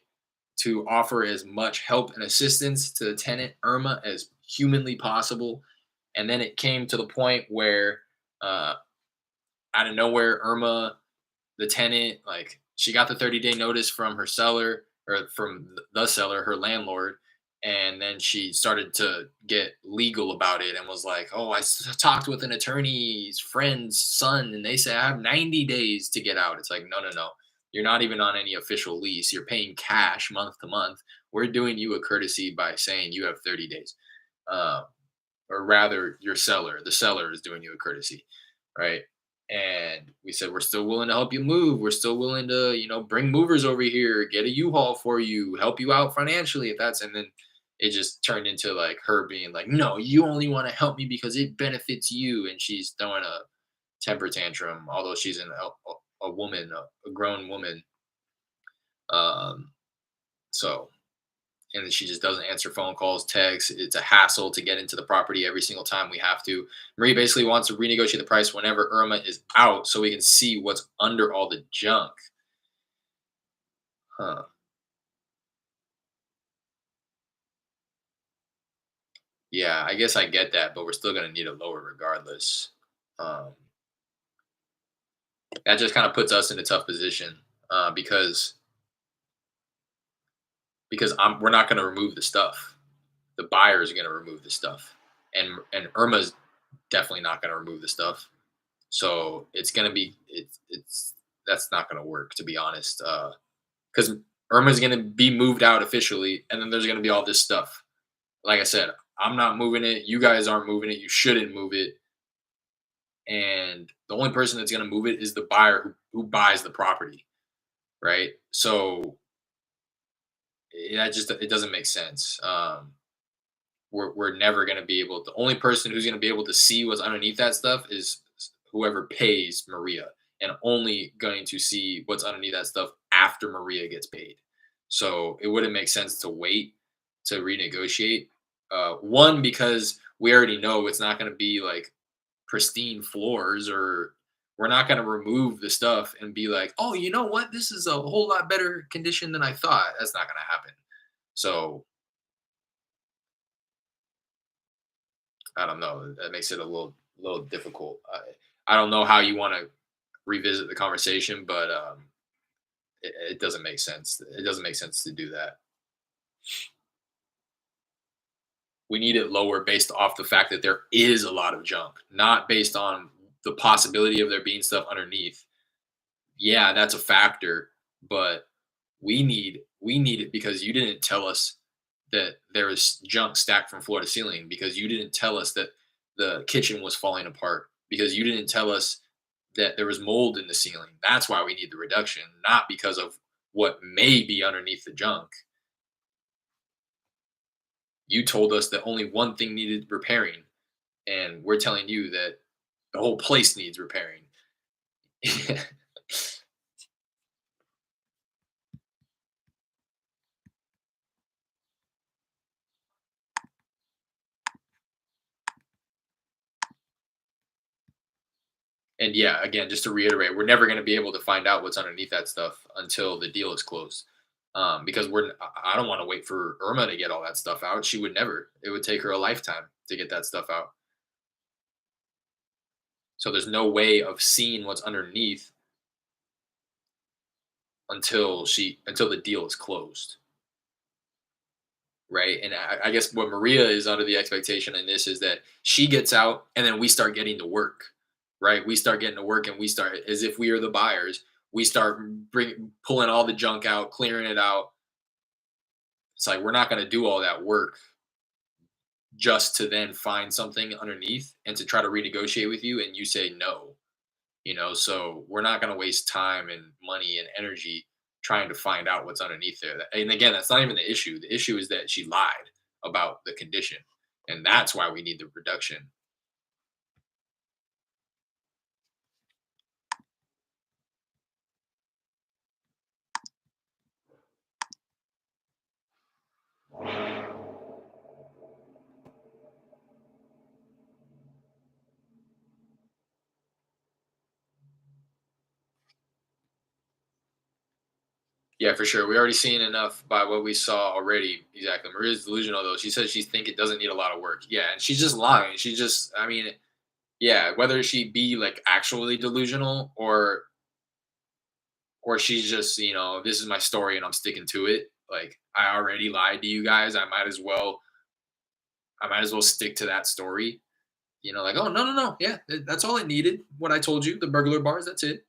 to offer as much help and assistance to the tenant Irma as humanly possible. And then it came to the point where, uh, out of nowhere, Irma, the tenant, like she got the 30-day notice from her seller or from the seller, her landlord. And then she started to get legal about it and was like, oh, talked with an attorney's friend's son, and they say I have 90 days to get out. It's like, no, no, no. You're not even on any official lease. You're paying cash month to month. We're doing you a courtesy by saying you have 30 days. Um, or rather, the seller is doing you a courtesy, right? And we said we're still willing to help you move. We're still willing to, bring movers over here, get a U-Haul for you, help you out financially if that's. And then it just turned into like her being like, no, you only want to help me because it benefits you, and she's throwing a temper tantrum, although she's a woman, a grown woman. Um, so and then she just doesn't answer phone calls, texts. It's a hassle to get into the property every single time we have to. Marie basically wants to renegotiate the price whenever Irma is out so we can see what's under all the junk. Huh. Yeah, I guess I get that, but we're still going to need it lower regardless. Um, that just kind of puts us in a tough position because we're not going to remove the stuff. The buyer is going to remove the stuff, and Irma's definitely not going to remove the stuff. So it's gonna be it's that's not gonna work, to be honest. Because Irma's gonna be moved out officially, and then there's gonna be all this stuff. Like I said, I'm not moving it. You guys aren't moving it. You shouldn't move it. And the only person that's gonna move it is the buyer who buys the property, right? So it doesn't make sense. We're never going to be able. The only person who's going to be able to see what's underneath that stuff is whoever pays Maria, and only going to see what's underneath that stuff after Maria gets paid. So it wouldn't make sense to wait to renegotiate. One, because we already know it's not going to be like pristine floors, or we're not going to remove the stuff and be like, oh, you know what, this is a whole lot better condition than I thought. That's not going to happen. So I don't know. That makes it a little difficult. I don't know how you want to revisit the conversation, but it doesn't make sense. It doesn't make sense to do that. We need it lower based off the fact that there is a lot of junk, not based on the possibility of there being stuff underneath. Yeah, that's a factor, but we need it because you didn't tell us that there was junk stacked from floor to ceiling, because you didn't tell us that the kitchen was falling apart, because you didn't tell us that there was mold in the ceiling. That's why we need the reduction, not because of what may be underneath the junk. You told us that only one thing needed repairing, and we're telling you that the whole place needs repairing. And yeah, again, just to reiterate, we're never going to be able to find out what's underneath that stuff until the deal is closed. Because I don't want to wait for Irma to get all that stuff out. She would never. It would take her a lifetime to get that stuff out. So there's no way of seeing what's underneath until the deal is closed, right? And I guess what Maria is under the expectation in this is that she gets out, and then we start getting to work, right? We start getting to work, and we start as if we are the buyers. We start pulling all the junk out, clearing it out. It's like we're not going to do all that work just to then find something underneath and to try to renegotiate with you, and you say no. So we're not going to waste time and money and energy trying to find out what's underneath there. And again, that's not even the issue. The issue is that she lied about the condition, and that's why we need the reduction. Yeah, for sure. We already seen enough by what we saw already. Exactly. Maria's delusional though. She says she think it doesn't need a lot of work. Yeah, and she's just lying. She just, I mean, yeah, whether she be like actually delusional or she's just, this is my story and I'm sticking to it. Like I already lied to you guys. I might as well stick to that story. Like, oh no, no, no. Yeah, that's all it needed. What I told you, the burglar bars, that's it.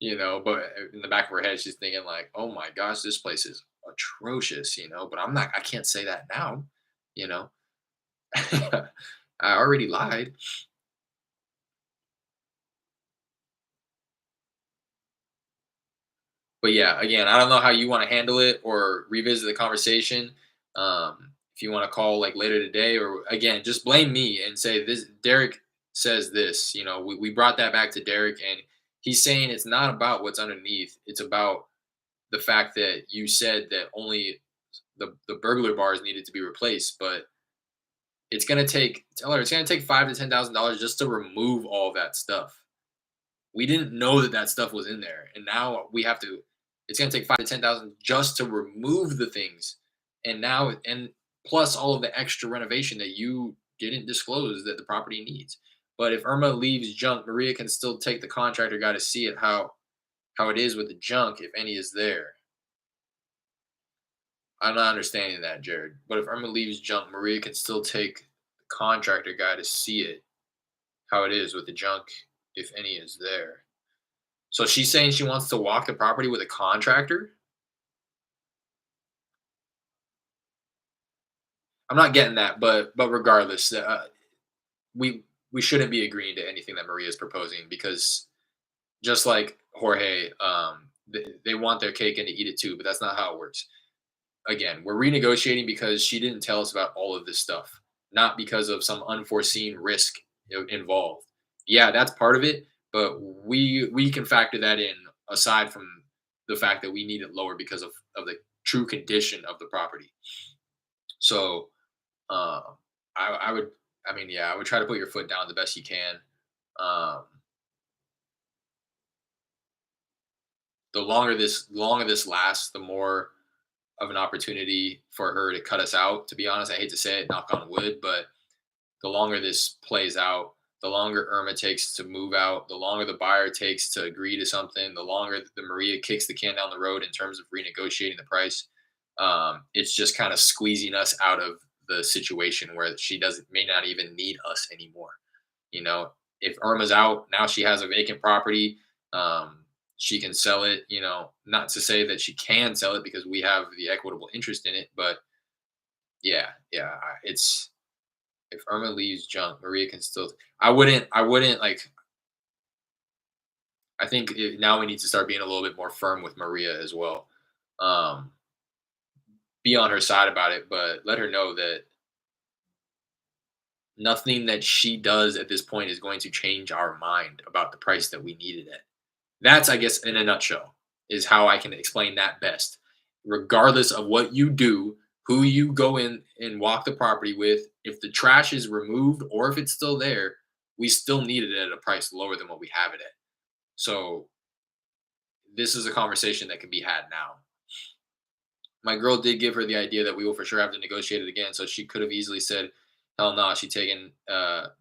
But in the back of her head, she's thinking like, "Oh my gosh, this place is atrocious," But I can't say that now, you know. I already lied. But yeah, again, I don't know how you want to handle it or revisit the conversation. If you want to call like later today, or again, just blame me and say this. Derek says this. We brought that back to Derek, and he's saying it's not about what's underneath. It's about the fact that you said that only the burglar bars needed to be replaced, but it's gonna take $5,000 to $10,000 just to remove all that stuff. We didn't know that that stuff was in there, and now we have to. It's gonna take 5 to 10,000 just to remove the things, and plus all of the extra renovation that you didn't disclose that the property needs. But if Irma leaves junk, Maria can still take the contractor guy to see it how it is with the junk if any is there. I'm not understanding that, Jared. But if Irma leaves junk, Maria can still take the contractor guy to see it, how it is with the junk, if any is there. So she's saying she wants to walk the property with a contractor? I'm not getting that, but regardless, we shouldn't be agreeing to anything that Maria is proposing because just like Jorge, they want their cake and to eat it too, but that's not how it works. Again, we're renegotiating because she didn't tell us about all of this stuff, not because of some unforeseen risk involved. Yeah, that's part of it, but we can factor that in aside from the fact that we need it lower because of the true condition of the property. So, uh, I would, I mean, yeah, I would try to put your foot down the best you can. Um, the longer this lasts, the more of an opportunity for her to cut us out. To be honest, I hate to say it, knock on wood, but the longer this plays out, the longer Irma takes to move out, the longer the buyer takes to agree to something, the longer the Maria kicks the can down the road in terms of renegotiating the price. It's just kind of squeezing us out of the situation where she doesn't may not even need us anymore. You know, if Irma's out, now she has a vacant property. She can sell it, not to say that she can sell it because we have the equitable interest in it, but yeah, yeah, it's if Irma leaves junk, Maria can still. I wouldn't like. I think now we need to start being a little bit more firm with Maria as well. Um, be on her side about it, but let her know that nothing that she does at this point is going to change our mind about the price that we needed it. That's, I guess, in a nutshell, is how I can explain that best. Regardless of what you do, who you go in and walk the property with, if the trash is removed or if it's still there, we still need it at a price lower than what we have it at. So this is a conversation that can be had now. My girl did give her the idea that we will for sure have to negotiate it again. So she could have easily said, "Hell no, she taking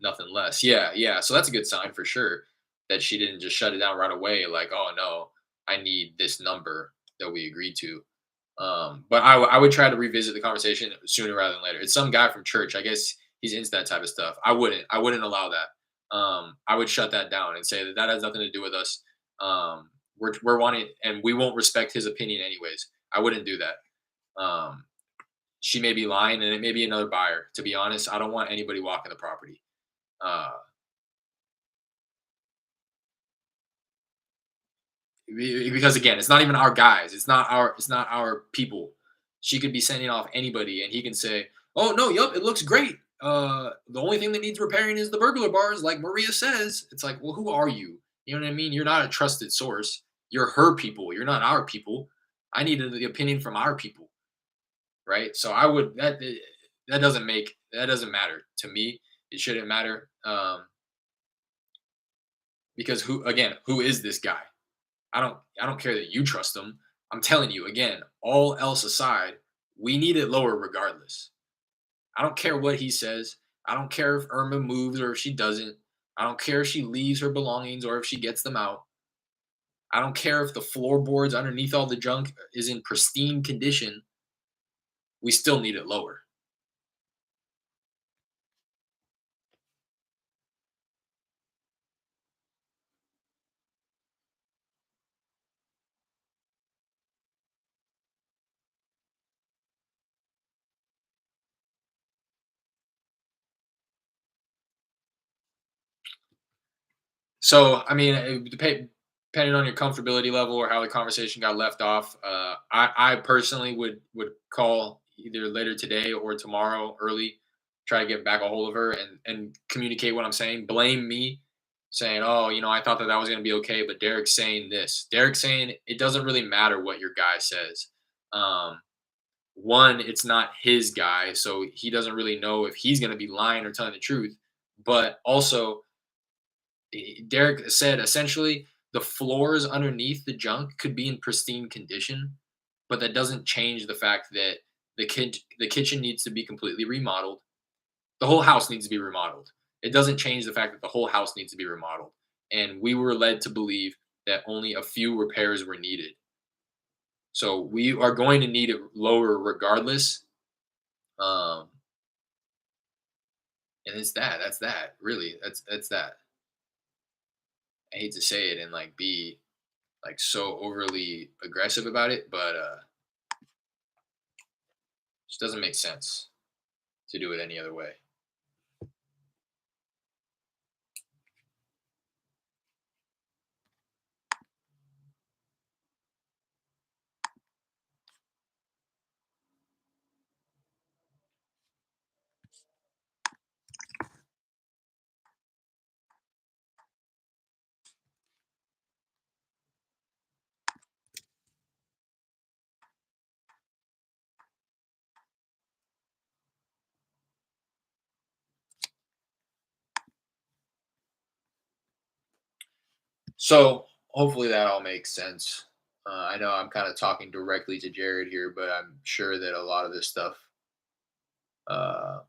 nothing less." Yeah, yeah. So that's a good sign for sure that she didn't just shut it down right away. Like, oh no, I need this number that we agreed to. But I would try to revisit the conversation sooner rather than later. It's some guy from church. I guess he's into that type of stuff. I wouldn't allow that. I would shut that down and say that that has nothing to do with us. We're wanting, and we won't respect his opinion anyways. I wouldn't do that. Um, she may be lying, and it may be another buyer. To be honest, I don't want anybody walking the property. Uh, because again, it's not even our guys. It's not our people. She could be sending off anybody, and he can say, "Oh no, yup, it looks great. The only thing that needs repairing is the burglar bars, like Maria says." It's like, well, who are you? You know what I mean? You're not a trusted source. You're her people. You're not our people. I needed the opinion from our people, right? So I would that doesn't matter to me. It shouldn't matter because who is this guy? I don't care that you trust him. I'm telling you again, all else aside, we need it lower regardless. I don't care what he says. I don't care if Irma moves or if she doesn't. I don't care if she leaves her belongings or if she gets them out. I don't care if the floorboards underneath all the junk is in pristine condition. We still need it lower. So, I mean, depending on your comfortability level or how the conversation got left off, I personally would call either later today or tomorrow early, try to get back a hold of her and communicate what I'm saying. Blame me, saying, "Oh, I thought that was going to be okay, but Derek's saying this." Derek's saying it doesn't really matter what your guy says. Um, One, it's not his guy, so he doesn't really know if he's going to be lying or telling the truth. But also, Derek said essentially the floors underneath the junk could be in pristine condition, but that doesn't change the fact that the kitchen needs to be completely remodeled. The whole house needs to be remodeled. It doesn't change the fact that the whole house needs to be remodeled. And we were led to believe that only a few repairs were needed. So we are going to need it lower regardless. Um, and it's that. That's that. Really, that's that. I hate to say it and like be like so overly aggressive about it, but just doesn't make sense to do it any other way. So hopefully that all makes sense. I know I'm kind of talking directly to Jared here, but I'm sure that a lot of this stuff uh,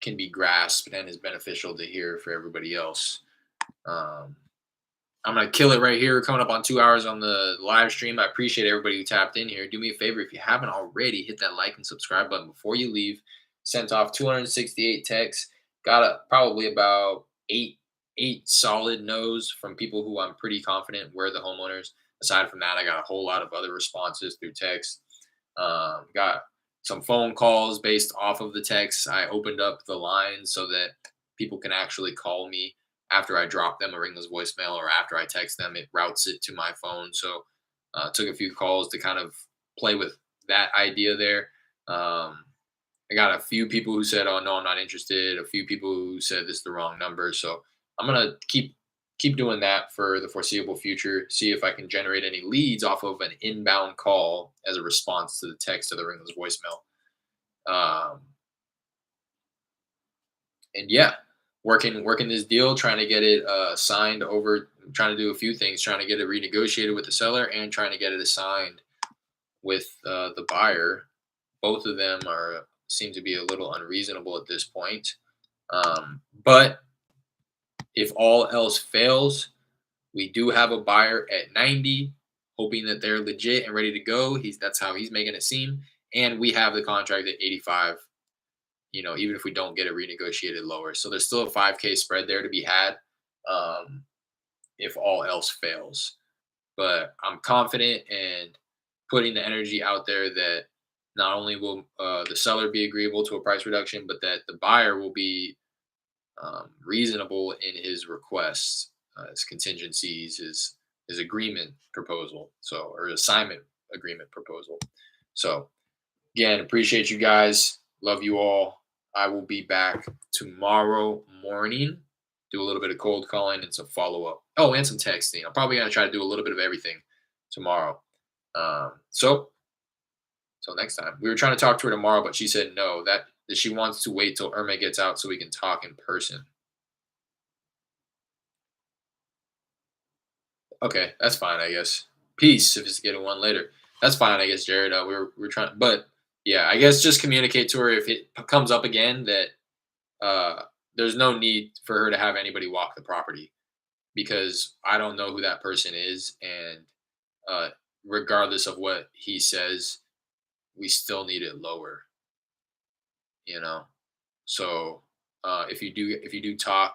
can be grasped and is beneficial to hear for everybody else. Um, I'm gonna kill it right here. Coming up on 2 hours on the live stream. I appreciate everybody who tapped in here. Do me a favor if you haven't already, hit that like and subscribe button before you leave. Sent off 268 texts. Got probably about eight solid no's from people who I'm pretty confident were the homeowners. Aside from that, I got a whole lot of other responses through text. Got some phone calls based off of the text. I opened up the line so that people can actually call me after I drop them a ringless voicemail or after I text them. It routes it to my phone. So took a few calls to kind of play with that idea there. I got a few people who said, "Oh no, I'm not interested." A few people who said this is the wrong number. So I'm gonna keep doing that for the foreseeable future. See if I can generate any leads off of an inbound call as a response to the text of the ringless voicemail. Um, and yeah, working this deal, trying to get it signed over, trying to do a few things, trying to get it renegotiated with the seller, and trying to get it assigned with the buyer. Both of them are seem to be a little unreasonable at this point. But if all else fails, we do have a buyer at 90, hoping that they're legit and ready to go. That's how he's making it seem. And we have the contract at 85, even if we don't get it renegotiated lower. So there's still a 5K spread there to be had um, if all else fails. But I'm confident and putting the energy out there that not only will the seller be agreeable to a price reduction, but that the buyer will be reasonable in his requests. his contingencies, his agreement proposal, so or assignment agreement proposal. So again, appreciate you guys. Love you all. I will be back tomorrow morning. Do a little bit of cold calling and some follow up. Oh, and some texting. I'm probably gonna try to do a little bit of everything tomorrow. So till next time. We were trying to talk to her tomorrow, but she said no. That she wants to wait till Irma gets out so we can talk in person. Okay, that's fine, I guess. Peace. Sophisticated one later. That's fine, I guess, Jared. We're trying, but yeah, I guess just communicate to her if it comes up again that uh, there's no need for her to have anybody walk the property because I don't know who that person is, and regardless of what he says, we still need it lower. You know, so if you do talk,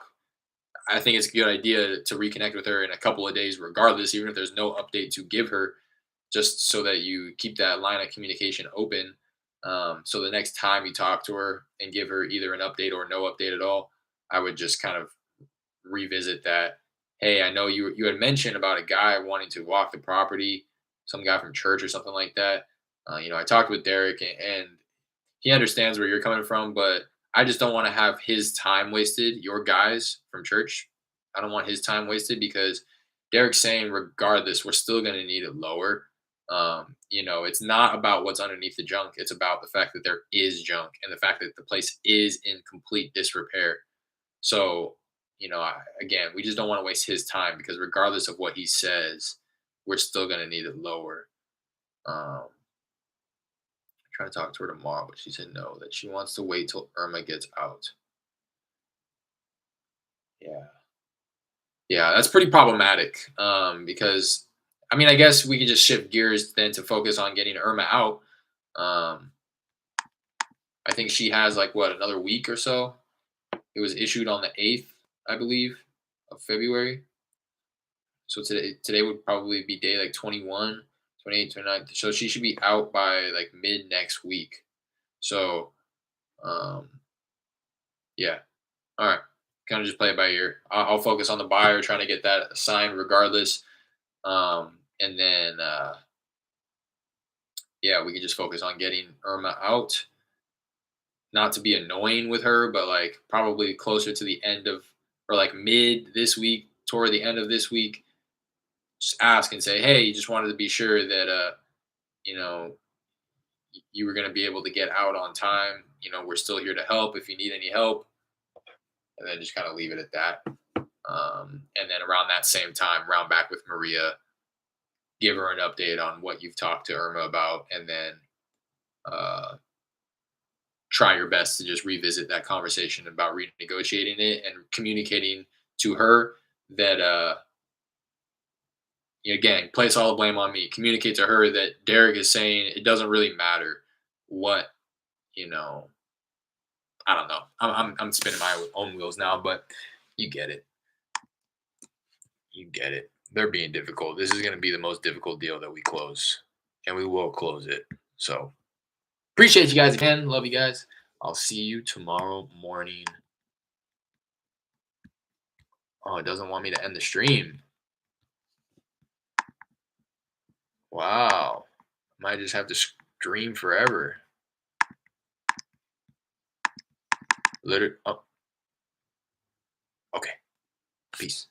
I think it's a good idea to reconnect with her in a couple of days, regardless, even if there's no update to give her, just so that you keep that line of communication open. So the next time you talk to her and give her either an update or no update at all, I would just kind of revisit that. Hey, I know you had mentioned about a guy wanting to walk the property, some guy from church or something like that. I talked with Derek and he understands where you're coming from, but I just don't want to have his time wasted, your guys from church. I don't want his time wasted because Derek's saying, regardless, we're still going to need it lower. It's not about what's underneath the junk. It's about the fact that there is junk and the fact that the place is in complete disrepair. So, again, we just don't want to waste his time because regardless of what he says, we're still going to need it lower. Um, Try to talk to her tomorrow, but she said no, that she wants to wait till Irma gets out. Yeah. Yeah, that's pretty problematic. Because I guess we could just shift gears then to focus on getting Irma out. Um, I think she has like what, another week or so. It was issued on the 8th, I believe, of February. So today would probably be day like 21, 28, 29. So she should be out by like mid next week. So um yeah. All right. Kind of just play it by ear. I'll focus on the buyer, trying to get that signed regardless. And then, yeah, we can just focus on getting Irma out. Not to be annoying with her, but like probably closer to the end of, or like mid this week, toward the end of this week, just ask and say, hey, you just wanted to be sure that, you know, you were going to be able to get out on time. We're still here to help if you need any help. And then just kind of leave it at that. And then around that same time, round back with Maria, give her an update on what you've talked to Irma about, and then uh, try your best to just revisit that conversation about renegotiating it and communicating to her that, again, place all the blame on me. Communicate to her that Derek is saying it doesn't really matter what, you know, I don't know. I'm spinning my own wheels now, but you get it. You get it. They're being difficult. This is going to be the most difficult deal that we close, and we will close it. So appreciate you guys again. Love you guys. I'll see you tomorrow morning. Oh, it doesn't want me to end the stream. Wow. Might just have to stream forever. Literally. Oh. Okay. Peace.